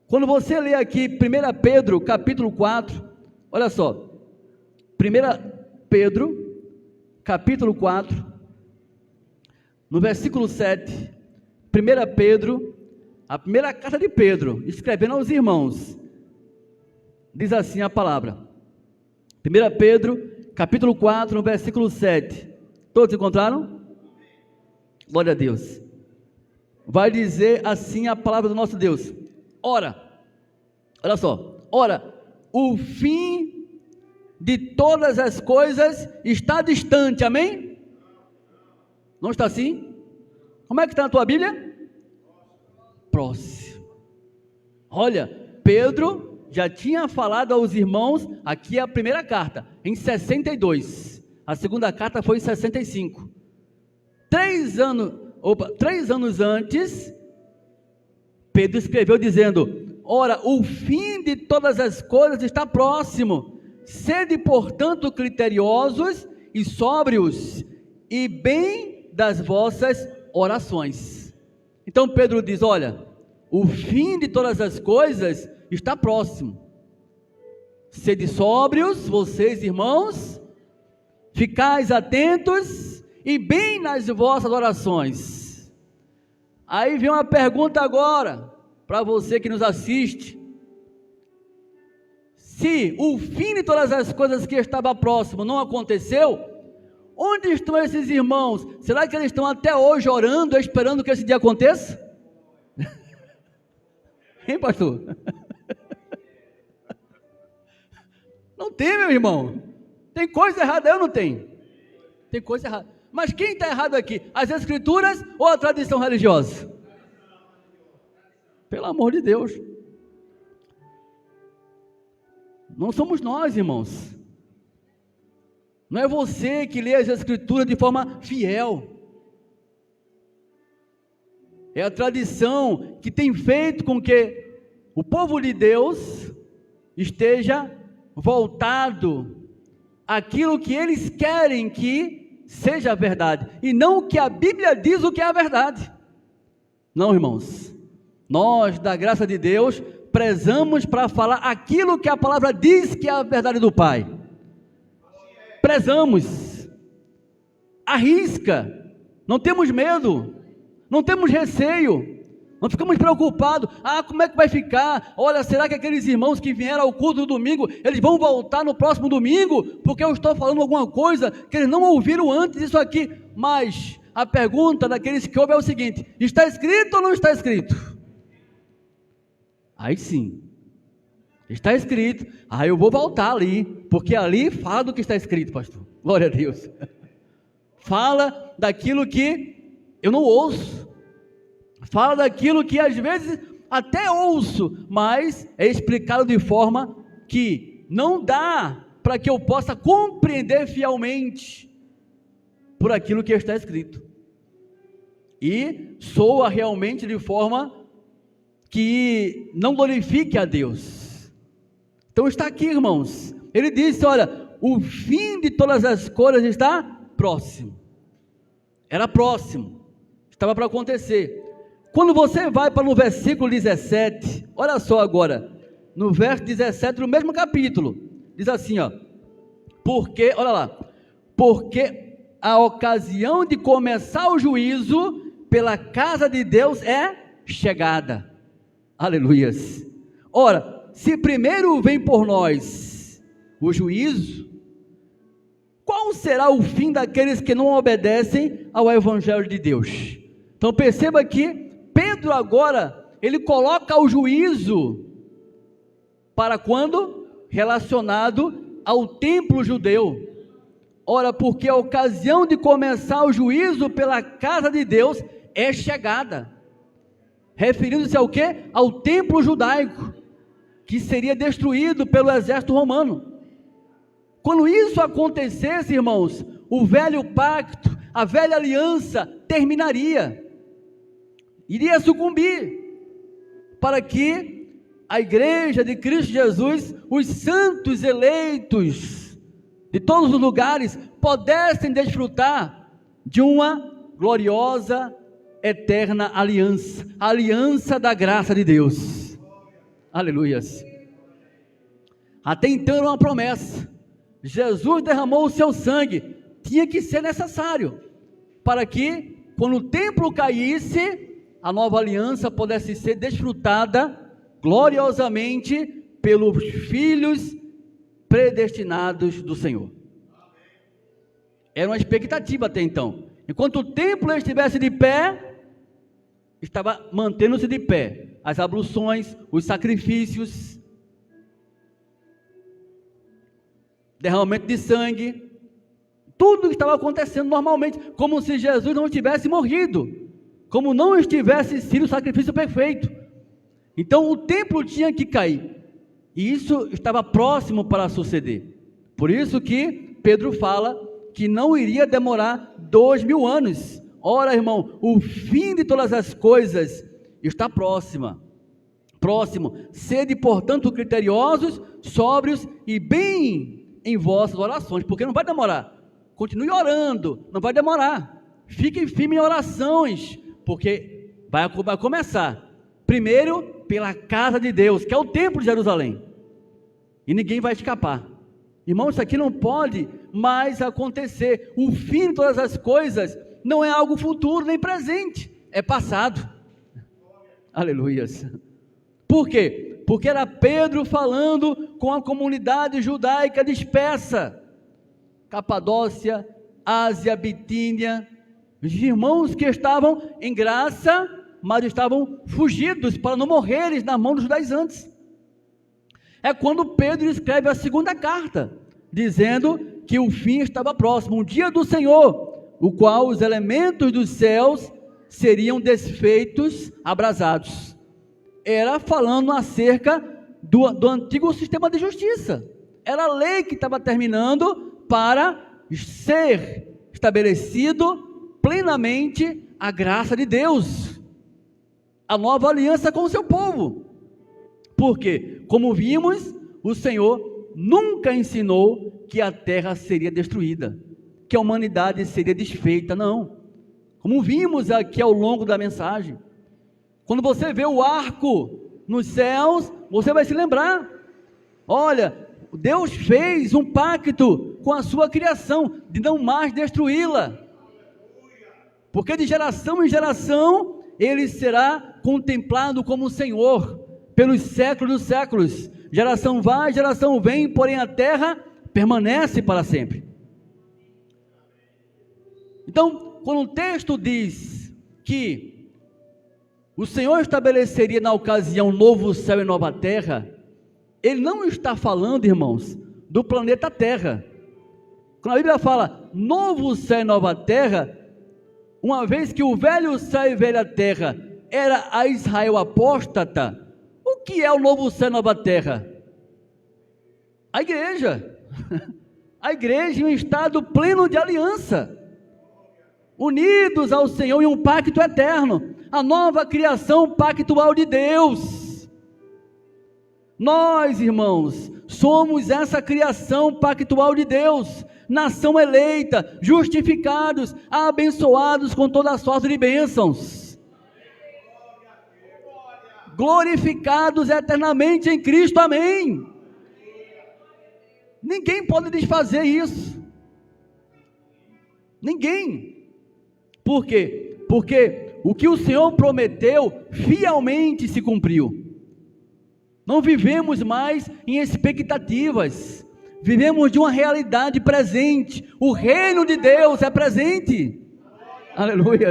Quando você lê aqui 1 Pedro capítulo 4, olha só, 1 Pedro capítulo 4, no versículo 7, 1 Pedro, a primeira carta de Pedro, escrevendo aos irmãos, diz assim a palavra, 1 Pedro capítulo 4, no versículo 7, todos encontraram? Glória a Deus. Vai dizer assim a palavra do nosso Deus. Ora, olha só, ora, o fim de todas as coisas está distante, amém? Não está assim? Como é que está na tua Bíblia? Próximo. Olha, Pedro já tinha falado aos irmãos, aqui é a primeira carta, em 62, a segunda carta foi em 65, 3 anos antes, Pedro escreveu dizendo, ora, o fim de todas as coisas está próximo, sede portanto criteriosos e sóbrios, e bem das vossas orações. Então Pedro diz, olha, o fim de todas as coisas está próximo, sede sóbrios, vocês irmãos, ficais atentos, e bem nas vossas orações. Aí vem uma pergunta agora, para você que nos assiste, se o fim de todas as coisas que estava próximo não aconteceu, onde estão esses irmãos? Será que eles estão até hoje orando, esperando que esse dia aconteça? Hein, pastor? Não tem, meu irmão, tem coisa errada, eu não tenho, tem coisa errada, mas quem está errado aqui? As escrituras ou a tradição religiosa? Pelo amor de Deus, não somos nós, irmãos, não é você que lê as escrituras de forma fiel, é a tradição que tem feito com que o povo de Deus esteja voltado àquilo que eles querem que seja a verdade, e não o que a Bíblia diz o que é a verdade. Não, irmãos, nós da graça de Deus prezamos para falar aquilo que a palavra diz que é a verdade do Pai, prezamos, arrisca, não temos medo, não temos receio, não ficamos preocupados, como é que vai ficar, olha, será que aqueles irmãos que vieram ao culto do domingo, eles vão voltar no próximo domingo, porque eu estou falando alguma coisa, que eles não ouviram antes isso aqui, mas a pergunta daqueles que ouvem é o seguinte, está escrito ou não está escrito? Aí sim, está escrito, eu vou voltar ali, porque ali fala do que está escrito, pastor, glória a Deus, fala daquilo que eu não ouço, Fala daquilo que às vezes até ouço, mas é explicado de forma que não dá para que eu possa compreender fielmente por aquilo que está escrito. E soa realmente de forma que não glorifique a Deus. Então está aqui, irmãos. Ele disse, olha, o fim de todas as coisas está próximo. Era próximo. Estava para acontecer. Quando você vai para no versículo 17, olha só agora, no verso 17 do mesmo capítulo, diz assim, ó, porque, olha lá, porque a ocasião de começar o juízo pela casa de Deus é chegada. Aleluias. Ora, se primeiro vem por nós o juízo, qual será o fim daqueles que não obedecem ao Evangelho de Deus? Então perceba que Pedro agora, ele coloca o juízo para quando? Relacionado ao templo judeu. Ora, porque a ocasião de começar o juízo pela casa de Deus é chegada. Referindo-se ao quê? Ao templo judaico, que seria destruído pelo exército romano. Quando isso acontecesse, irmãos, o velho pacto, a velha aliança terminaria. Iria sucumbir, para que a igreja de Cristo Jesus, os santos eleitos de todos os lugares, pudessem desfrutar de uma gloriosa, eterna aliança, a aliança da graça de Deus. Aleluias. Até então era uma promessa. Jesus derramou o seu sangue, tinha que ser necessário, para que, quando o templo caísse, a nova aliança pudesse ser desfrutada gloriosamente pelos filhos predestinados do Senhor. Era uma expectativa até então. Enquanto o templo estivesse de pé, estava mantendo-se de pé as abluções, os sacrifícios, derramamento de sangue, tudo que estava acontecendo normalmente, como se Jesus não tivesse morrido, como não estivesse sido o sacrifício perfeito. Então o templo tinha que cair, e isso estava próximo para suceder. Por isso que Pedro fala que não iria demorar 2000 anos. Ora, irmão, o fim de todas as coisas está próximo. Sede, portanto, criteriosos, sóbrios e bem em vossas orações, porque não vai demorar. Continue orando, não vai demorar. Fiquem firmes em orações, porque vai começar. Primeiro, pela casa de Deus, que é o templo de Jerusalém. E ninguém vai escapar. Irmão, isso aqui não pode mais acontecer. O fim de todas as coisas não é algo futuro nem presente, é passado. Aleluias. Por quê? Porque era Pedro falando com a comunidade judaica dispersa. Capadócia, Ásia, Bitínia, os irmãos que estavam em graça, mas estavam fugidos para não morrerem na mão dos judaizantes. É quando Pedro escreve a segunda carta, dizendo que o fim estava próximo, um dia do Senhor, o qual os elementos dos céus seriam desfeitos, abrasados. Era falando acerca do antigo sistema de justiça. Era a lei que estava terminando para ser estabelecido plenamente a graça de Deus, a nova aliança com o seu povo. Porque, como vimos, o Senhor nunca ensinou que a terra seria destruída, que a humanidade seria desfeita, não. Como vimos aqui ao longo da mensagem, quando você vê o arco nos céus, você vai se lembrar, olha, Deus fez um pacto com a sua criação, de não mais destruí-la, porque de geração em geração, ele será contemplado como o Senhor, pelos séculos dos séculos. Geração vai, geração vem, porém a terra permanece para sempre. Então, quando o texto diz que o Senhor estabeleceria na ocasião novo céu e nova terra, ele não está falando, irmãos, do planeta Terra. Quando a Bíblia fala novo céu e nova terra, uma vez que o velho céu e velha terra era a Israel apóstata, o que é o novo céu e nova terra? A igreja. A igreja em um estado pleno de aliança, unidos ao Senhor em um pacto eterno, a nova criação pactual de Deus. Nós, irmãos, somos essa criação pactual de Deus, nação eleita, justificados, abençoados com toda a sorte de bênçãos, glorificados eternamente em Cristo, amém. Ninguém pode desfazer isso, ninguém. Por quê? Porque o que o Senhor prometeu fielmente se cumpriu. Não vivemos mais em expectativas, vivemos de uma realidade presente. O reino de Deus é presente. Aleluia.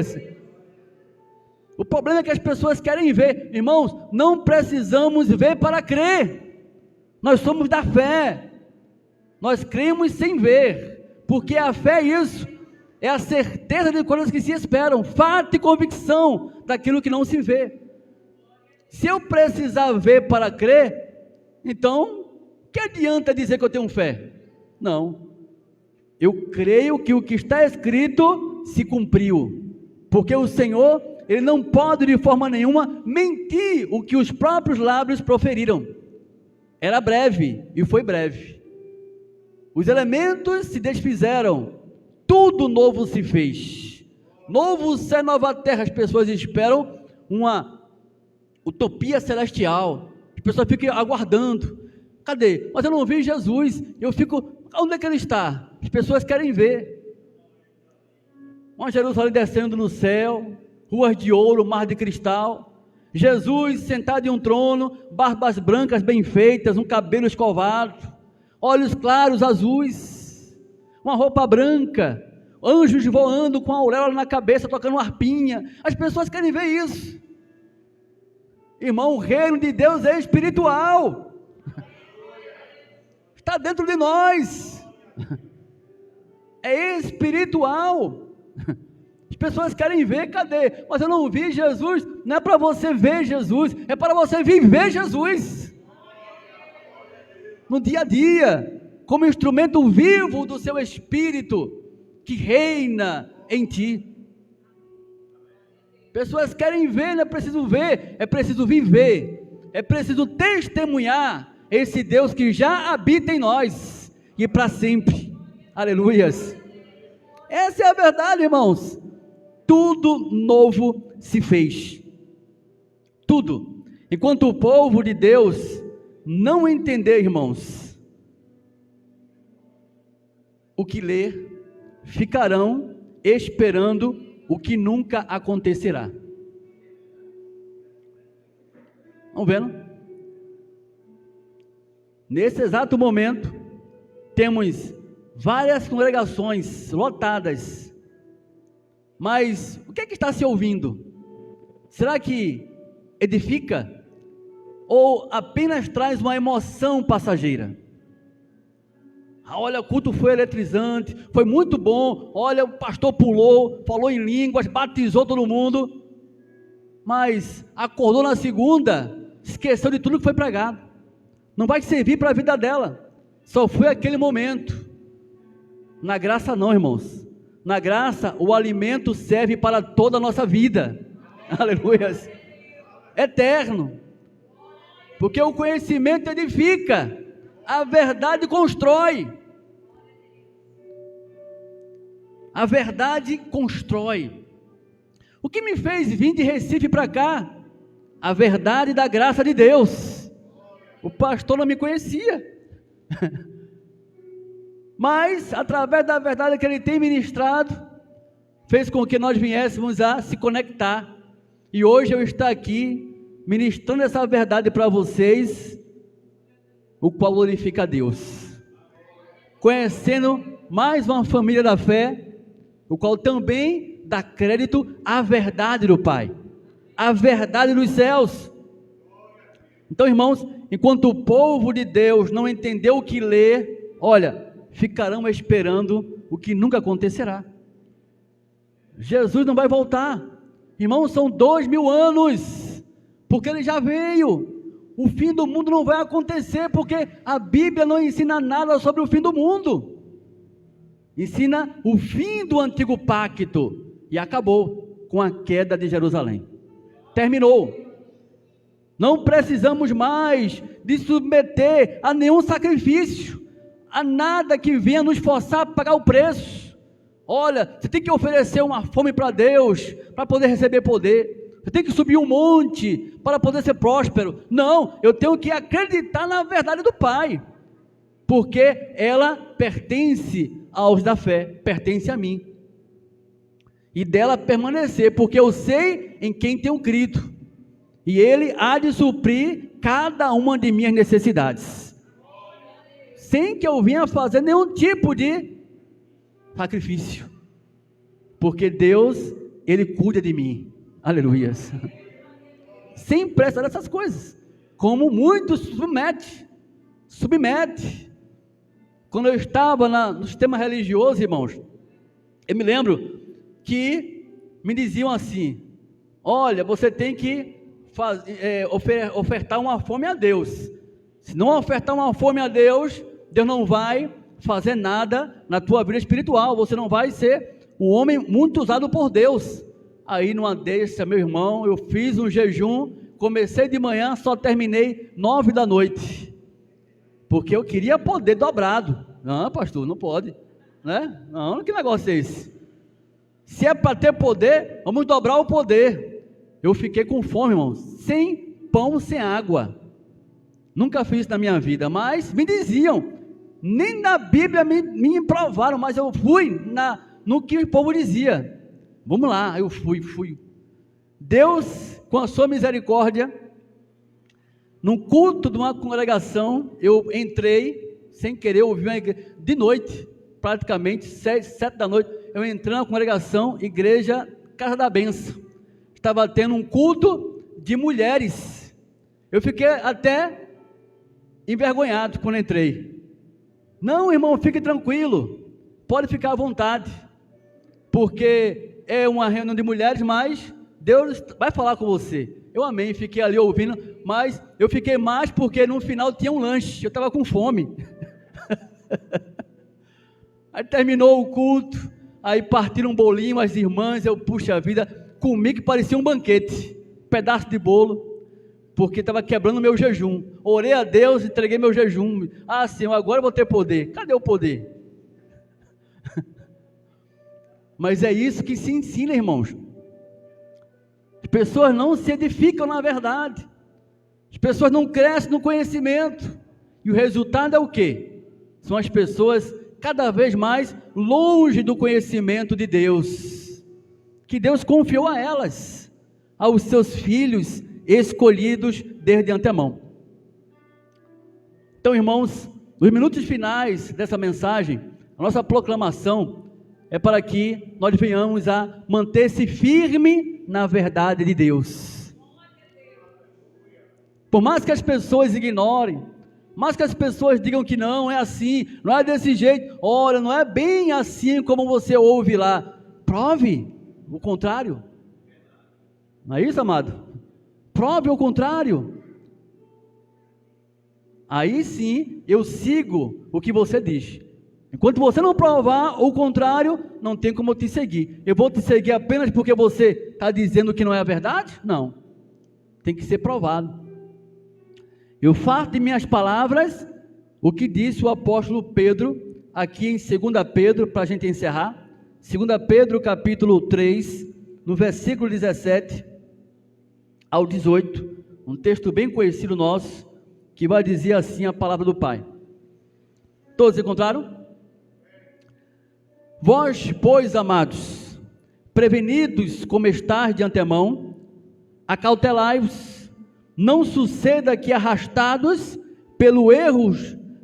O problema é que as pessoas querem ver. Irmãos, não precisamos ver para crer. Nós somos da fé. Nós cremos sem ver, porque a fé é isso, é a certeza de coisas que se esperam, fato e convicção daquilo que não se vê. Se eu precisar ver para crer, então, que adianta dizer que eu tenho fé? Não, eu creio que o que está escrito se cumpriu, porque o Senhor, Ele não pode de forma nenhuma mentir o que os próprios lábios proferiram. Era breve, e foi breve. Os elementos se desfizeram, tudo novo se fez. Novo céu, nova terra. As pessoas esperam uma utopia celestial. As pessoas ficam aguardando. Cadê? Mas eu não vi Jesus. Eu fico, onde é que Ele está? As pessoas querem ver. Uma Jerusalém descendo no céu, ruas de ouro, mar de cristal. Jesus sentado em um trono, barbas brancas bem feitas, um cabelo escovado, olhos claros, azuis, uma roupa branca, anjos voando com a auréola na cabeça, tocando uma harpinha. As pessoas querem ver isso. Irmão, o reino de Deus é espiritual, está dentro de nós, é espiritual. As pessoas querem ver, cadê? Mas eu não vi Jesus. Não é para você ver Jesus, é para você viver Jesus no dia a dia, como instrumento vivo do seu Espírito, que reina em ti. Pessoas querem ver, não é preciso ver, é preciso viver, é preciso testemunhar esse Deus que já habita em nós, e para sempre, aleluias. Essa é a verdade, irmãos. Tudo novo se fez, tudo. Enquanto o povo de Deus não entender, irmãos, o que ler, ficarão esperando o que nunca acontecerá. Vão vendo? Nesse exato momento, temos várias congregações lotadas, mas o que é que está se ouvindo? Será que edifica? Ou apenas traz uma emoção passageira? Olha, o culto foi eletrizante, foi muito bom, olha, o pastor pulou, falou em línguas, batizou todo mundo, mas acordou na segunda, esqueceu de tudo que foi pregado, não vai servir para a vida dela, só foi aquele momento. Na graça não, irmãos, na graça o alimento serve para toda a nossa vida, aleluia, eterno, porque o conhecimento edifica, a verdade constrói, a verdade constrói. O que me fez vir de Recife para cá? A verdade da graça de Deus. O pastor não me conhecia, mas através da verdade que ele tem ministrado, fez com que nós viéssemos a se conectar, e hoje eu estou aqui, ministrando essa verdade para vocês, o qual glorifica a Deus, conhecendo mais uma família da fé, o qual também dá crédito à verdade do Pai, à verdade dos céus. Então, irmãos, enquanto o povo de Deus não entendeu o que ler, olha, ficarão esperando o que nunca acontecerá. Jesus não vai voltar, Irmãos, são 2000 anos, porque ele já veio. O fim do mundo não vai acontecer, porque a Bíblia não ensina nada sobre o fim do mundo. Ensina o fim do antigo pacto, e acabou com a queda de Jerusalém. Terminou. Não precisamos mais de submeter a nenhum sacrifício, a nada que venha nos forçar a pagar o preço. Olha, você tem que oferecer uma fome para Deus, para poder receber poder. Você tem que subir um monte para poder ser próspero. Não, eu tenho que acreditar na verdade do Pai, porque ela pertence aos da fé, pertence a mim. E dela permanecer, porque eu sei em quem tenho crido. E Ele há de suprir cada uma de minhas necessidades, sem que eu venha fazer nenhum tipo de sacrifício, porque Deus, Ele cuida de mim. Aleluias. Sem pressa dessas coisas, como muitos submete. Quando eu estava no sistema religioso, irmãos, eu me lembro que me diziam assim: olha, você tem que ofertar uma fome a Deus. Se não ofertar uma fome a Deus, Deus não vai fazer nada na tua vida espiritual, você não vai ser um homem muito usado por Deus. Aí numa dessa, meu irmão, eu fiz um jejum, comecei de manhã, só terminei 9 da noite, porque eu queria poder dobrado. Não, pastor, não pode, né? Não, que negócio é esse? Se é para ter poder, vamos dobrar o poder. Eu fiquei com fome, irmão, sem pão, sem água. Nunca fiz isso na minha vida, mas me diziam, nem na Bíblia me provaram, mas eu fui no que o povo dizia. Vamos lá, eu fui. Deus, com a sua misericórdia, num culto de uma congregação, eu entrei, sem querer, ouvi uma igreja, de noite, praticamente, 7 da noite, eu entrei na congregação, igreja Casa da Benção. Estava tendo um culto de mulheres. Eu fiquei até envergonhado quando entrei. Não, irmão, fique tranquilo, pode ficar à vontade, porque é uma reunião de mulheres, mas Deus vai falar com você. Eu amei, fiquei ali ouvindo, mas eu fiquei mais porque no final tinha um lanche, eu estava com fome. Aí terminou o culto, aí partiram um bolinho, as irmãs, eu, puxa vida, comi que parecia um banquete, pedaço de bolo, porque estava quebrando meu jejum. Orei a Deus, entreguei meu jejum. Ah, Senhor, agora eu vou ter poder. Cadê o poder? Mas é isso que se ensina, irmãos. As pessoas não se edificam na verdade, as pessoas não crescem no conhecimento, e o resultado é o quê? São as pessoas cada vez mais longe do conhecimento de Deus, que Deus confiou a elas, aos seus filhos escolhidos desde antemão. Então, irmãos, nos minutos finais dessa mensagem, a nossa proclamação é para que nós venhamos a manter-se firme na verdade de Deus. Por mais que as pessoas ignorem, mas que as pessoas digam que não é assim, não é desse jeito, olha, não é bem assim como você ouve lá, prove o contrário. Não é isso, amado? Prove o contrário. Aí sim eu sigo o que você diz. Enquanto você não provar o contrário, não tem como eu te seguir. Eu vou te seguir apenas porque você está dizendo que não é a verdade? Não, tem que ser provado. Eu faço de minhas palavras o que disse o apóstolo Pedro, aqui em 2 Pedro, para a gente encerrar, 2 Pedro capítulo 3, no versículo 17 ao 18, um texto bem conhecido nosso, que vai dizer assim a palavra do Pai. Todos encontraram? Vós, pois, amados, prevenidos como estáis de antemão, acautelai-vos, não suceda que arrastados pelo erro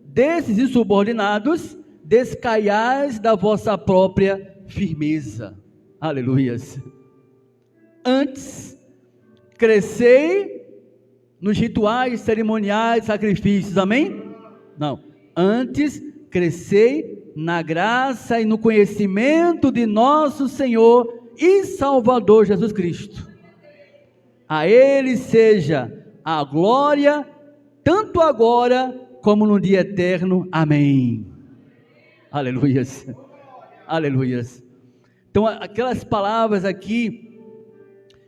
desses insubordinados, descaiais da vossa própria firmeza. Aleluias. Antes, crescei nos rituais, cerimoniais, sacrifícios, amém? Não, antes, crescei na graça e no conhecimento de nosso Senhor e Salvador Jesus Cristo. A Ele seja a glória, tanto agora como no dia eterno. Amém. Aleluias. Aleluias. Então, aquelas palavras aqui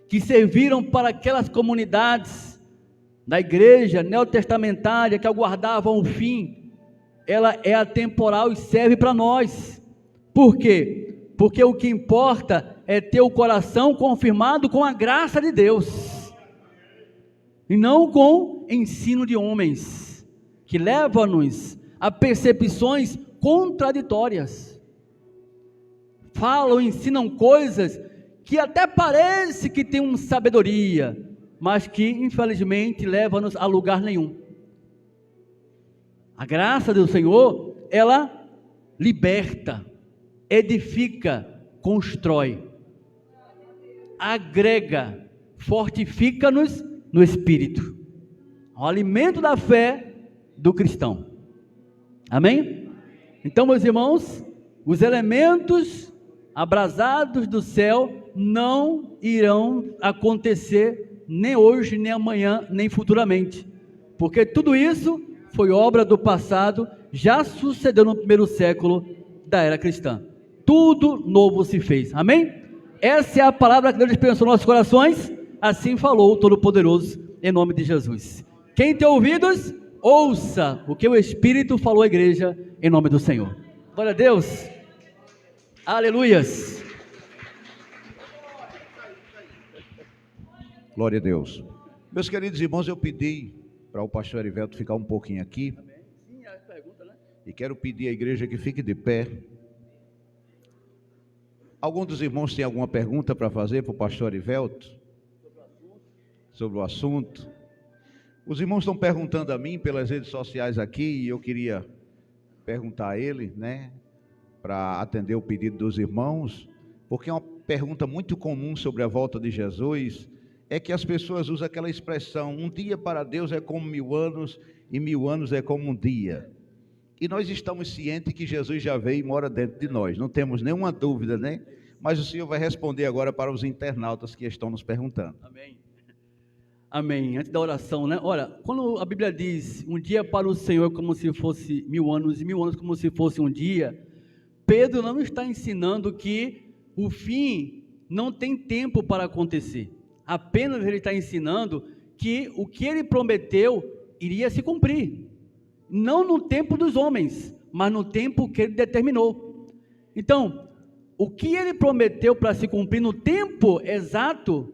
que serviram para aquelas comunidades da igreja neotestamentária que aguardavam o fim, ela é atemporal e serve para nós. Por quê? Porque o que importa é ter o coração confirmado com a graça de Deus, e não com ensino de homens, que leva-nos a percepções contraditórias. Falam, ensinam coisas que até parece que tem uma sabedoria, mas que infelizmente leva-nos a lugar nenhum. A graça do Senhor, ela liberta, edifica, constrói, agrega, fortifica-nos no espírito, o alimento da fé do cristão. Amém? Então, meus irmãos, os elementos abrasados do céu não irão acontecer nem hoje, nem amanhã, nem futuramente, porque tudo isso foi obra do passado, já sucedeu no primeiro século da era cristã. Tudo novo se fez. Amém? Essa é a palavra que Deus dispensou nos nossos corações. Assim falou o Todo-Poderoso, em nome de Jesus. Quem tem ouvidos, ouça o que o Espírito falou à igreja, em nome do Senhor. Glória a Deus. Aleluias. Glória a Deus. Meus queridos irmãos, eu pedi para o pastor Erivelto ficar um pouquinho aqui. Sim, a pergunta, né? E quero pedir à igreja que fique de pé. Algum dos irmãos tem alguma pergunta para fazer para o pastor Erivelto? Sobre o assunto? Os irmãos estão perguntando a mim pelas redes sociais aqui, e eu queria perguntar a ele, né, para atender o pedido dos irmãos, porque é uma pergunta muito comum sobre a volta de Jesus, é que as pessoas usam aquela expressão, um dia para Deus é como 1000 anos, e 1000 anos é como um dia. E nós estamos cientes que Jesus já veio e mora dentro de nós, não temos nenhuma dúvida, né? Mas o Senhor vai responder agora para os internautas que estão nos perguntando. Amém. Amém. Antes da oração, né? Olha, quando a Bíblia diz, um dia para o Senhor como se fosse 1000 anos, e 1000 anos como se fosse um dia, Pedro não está ensinando que o fim não tem tempo para acontecer. Apenas ele está ensinando que o que ele prometeu iria se cumprir. Não no tempo dos homens, mas no tempo que ele determinou. Então, o que ele prometeu para se cumprir no tempo exato,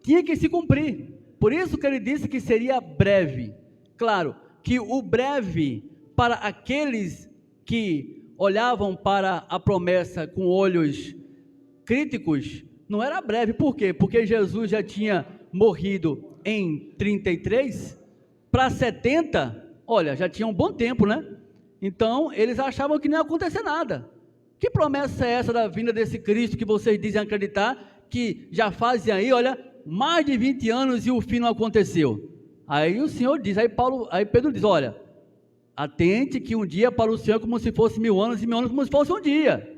tinha que se cumprir. Por isso que ele disse que seria breve. Claro, que o breve, para aqueles que olhavam para a promessa com olhos críticos, não era breve. Por quê? Porque Jesus já tinha morrido em 33, para 70, olha, já tinha um bom tempo, né? Então, eles achavam que não ia acontecer nada. Que promessa é essa da vinda desse Cristo que vocês dizem acreditar, que já fazem aí, olha, mais de 20 anos e o fim não aconteceu? Aí o Senhor diz, aí Pedro diz, olha, atente que um dia para o Senhor é como se fosse 1000 anos, e 1000 anos como se fosse um dia.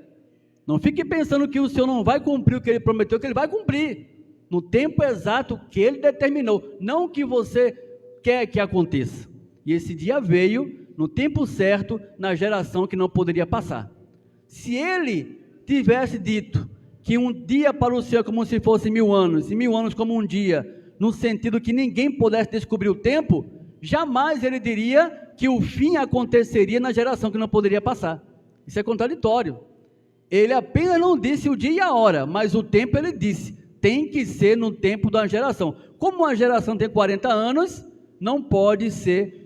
Não fique pensando que o Senhor não vai cumprir o que Ele prometeu, que Ele vai cumprir, no tempo exato que Ele determinou, não o que você quer que aconteça. E esse dia veio, no tempo certo, na geração que não poderia passar. Se Ele tivesse dito que um dia para o Senhor é como se fosse 1000 anos, e 1000 anos como um dia, no sentido que ninguém pudesse descobrir o tempo, jamais Ele diria que o fim aconteceria na geração que não poderia passar. Isso é contraditório. Ele apenas não disse o dia e a hora, mas o tempo Ele disse, tem que ser no tempo da geração. Como uma geração tem 40 anos, não pode ser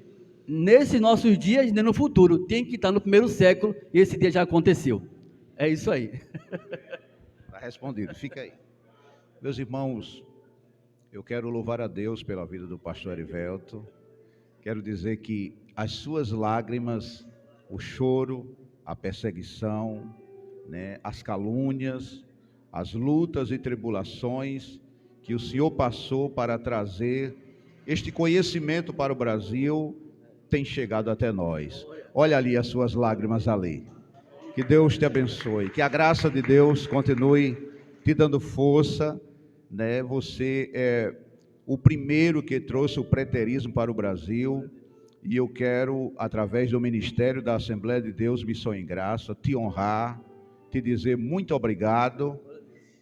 nesses nossos dias nem no futuro, tem que estar no primeiro século, e esse dia já aconteceu. É isso aí. Está respondido, fica aí. Meus irmãos, eu quero louvar a Deus pela vida do pastor Erivelto. Quero dizer que as suas lágrimas, o choro, a perseguição, né, as calúnias, as lutas e tribulações que o Senhor passou para trazer este conhecimento para o Brasil, tem chegado até nós. Olha ali as suas lágrimas ali. Que Deus te abençoe, que a graça de Deus continue te dando força, né? Você é o primeiro que trouxe o preterismo para o Brasil, e eu quero, através do Ministério da Assembleia de Deus Missão em Graça, te honrar, te dizer muito obrigado,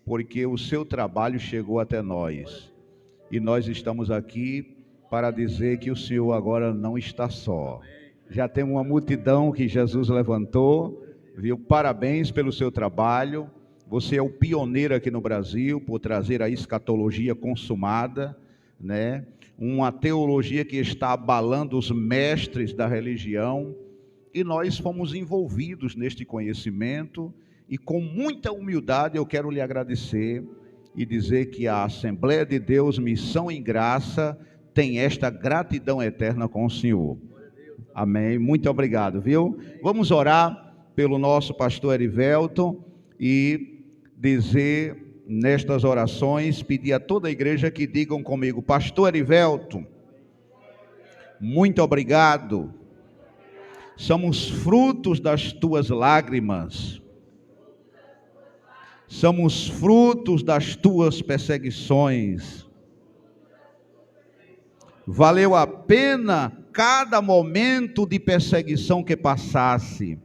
porque o seu trabalho chegou até nós, e nós estamos aqui para dizer que o Senhor agora não está só. Já tem uma multidão que Jesus levantou, viu? Parabéns pelo seu trabalho. Você é o pioneiro aqui no Brasil por trazer a escatologia consumada, né? Uma teologia que está abalando os mestres da religião, e nós fomos envolvidos neste conhecimento, e com muita humildade eu quero lhe agradecer e dizer que a Assembleia de Deus Missão em Graça tem esta gratidão eterna com o Senhor. Amém, muito obrigado, viu? Vamos orar pelo nosso pastor Erivelton e dizer nestas orações, pedir a toda a igreja que digam comigo: pastor Erivelton, muito obrigado, somos frutos das tuas lágrimas, somos frutos das tuas perseguições, valeu a pena cada momento de perseguição que passasse.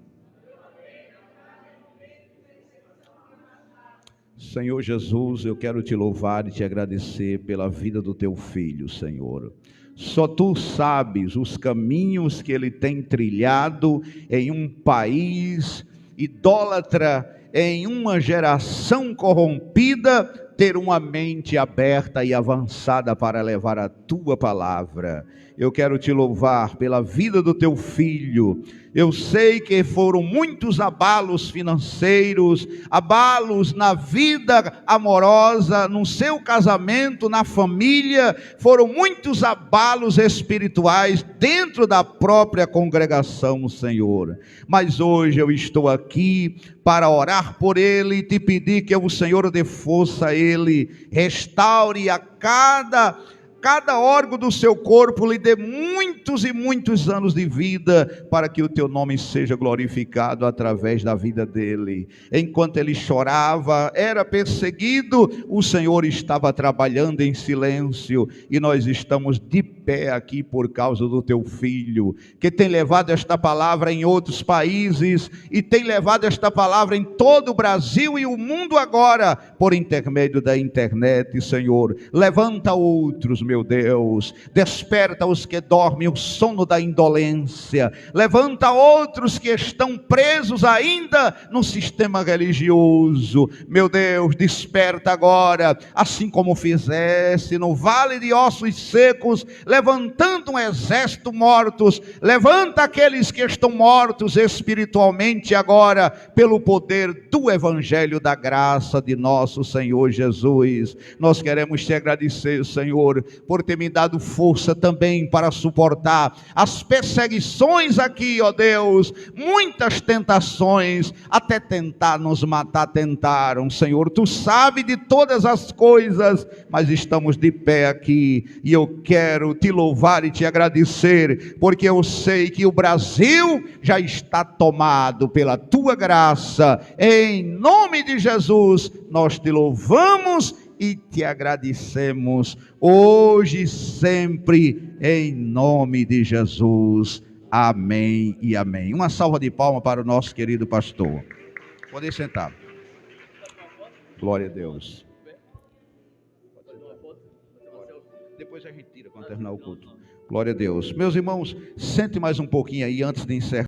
Senhor Jesus, eu quero te louvar e te agradecer pela vida do teu filho, Senhor. Só tu sabes os caminhos que ele tem trilhado em um país idólatra, em uma geração corrompida, ter uma mente aberta e avançada para levar a tua palavra. Eu quero te louvar pela vida do teu filho. Eu sei que foram muitos abalos financeiros, abalos na vida amorosa, no seu casamento, na família, foram muitos abalos espirituais dentro da própria congregação, Senhor. Mas hoje eu estou aqui para orar por ele e te pedir que o Senhor dê força a ele, restaure a cada órgão do seu corpo, lhe dê muitos e muitos anos de vida, para que o teu nome seja glorificado através da vida dele. Enquanto ele chorava, era perseguido, o Senhor estava trabalhando em silêncio, e nós estamos de pé aqui por causa do teu filho, que tem levado esta palavra em outros países, e tem levado esta palavra em todo o Brasil e o mundo agora, por intermédio da internet. Senhor, levanta outros, meu Deus, desperta os que dormem o sono da indolência, levanta outros que estão presos ainda no sistema religioso, meu Deus, desperta agora, assim como fizesse no vale de ossos secos, levantando um exército mortos, levanta aqueles que estão mortos espiritualmente agora, pelo poder do evangelho da graça de nosso Senhor Jesus. Nós queremos te agradecer, Senhor, por ter me dado força também para suportar as perseguições aqui, ó Deus, muitas tentações, até tentar nos matar, tentaram, Senhor, tu sabes de todas as coisas, mas estamos de pé aqui, e eu quero te louvar e te agradecer, porque eu sei que o Brasil já está tomado pela tua graça. Em nome de Jesus, nós te louvamos e te agradecemos, hoje e sempre, em nome de Jesus. Amém e amém. Uma salva de palmas para o nosso querido pastor. Pode sentar. Glória a Deus. Depois a gente tira quando terminar o culto. Glória a Deus. Meus irmãos, sente mais um pouquinho aí antes de encerrar.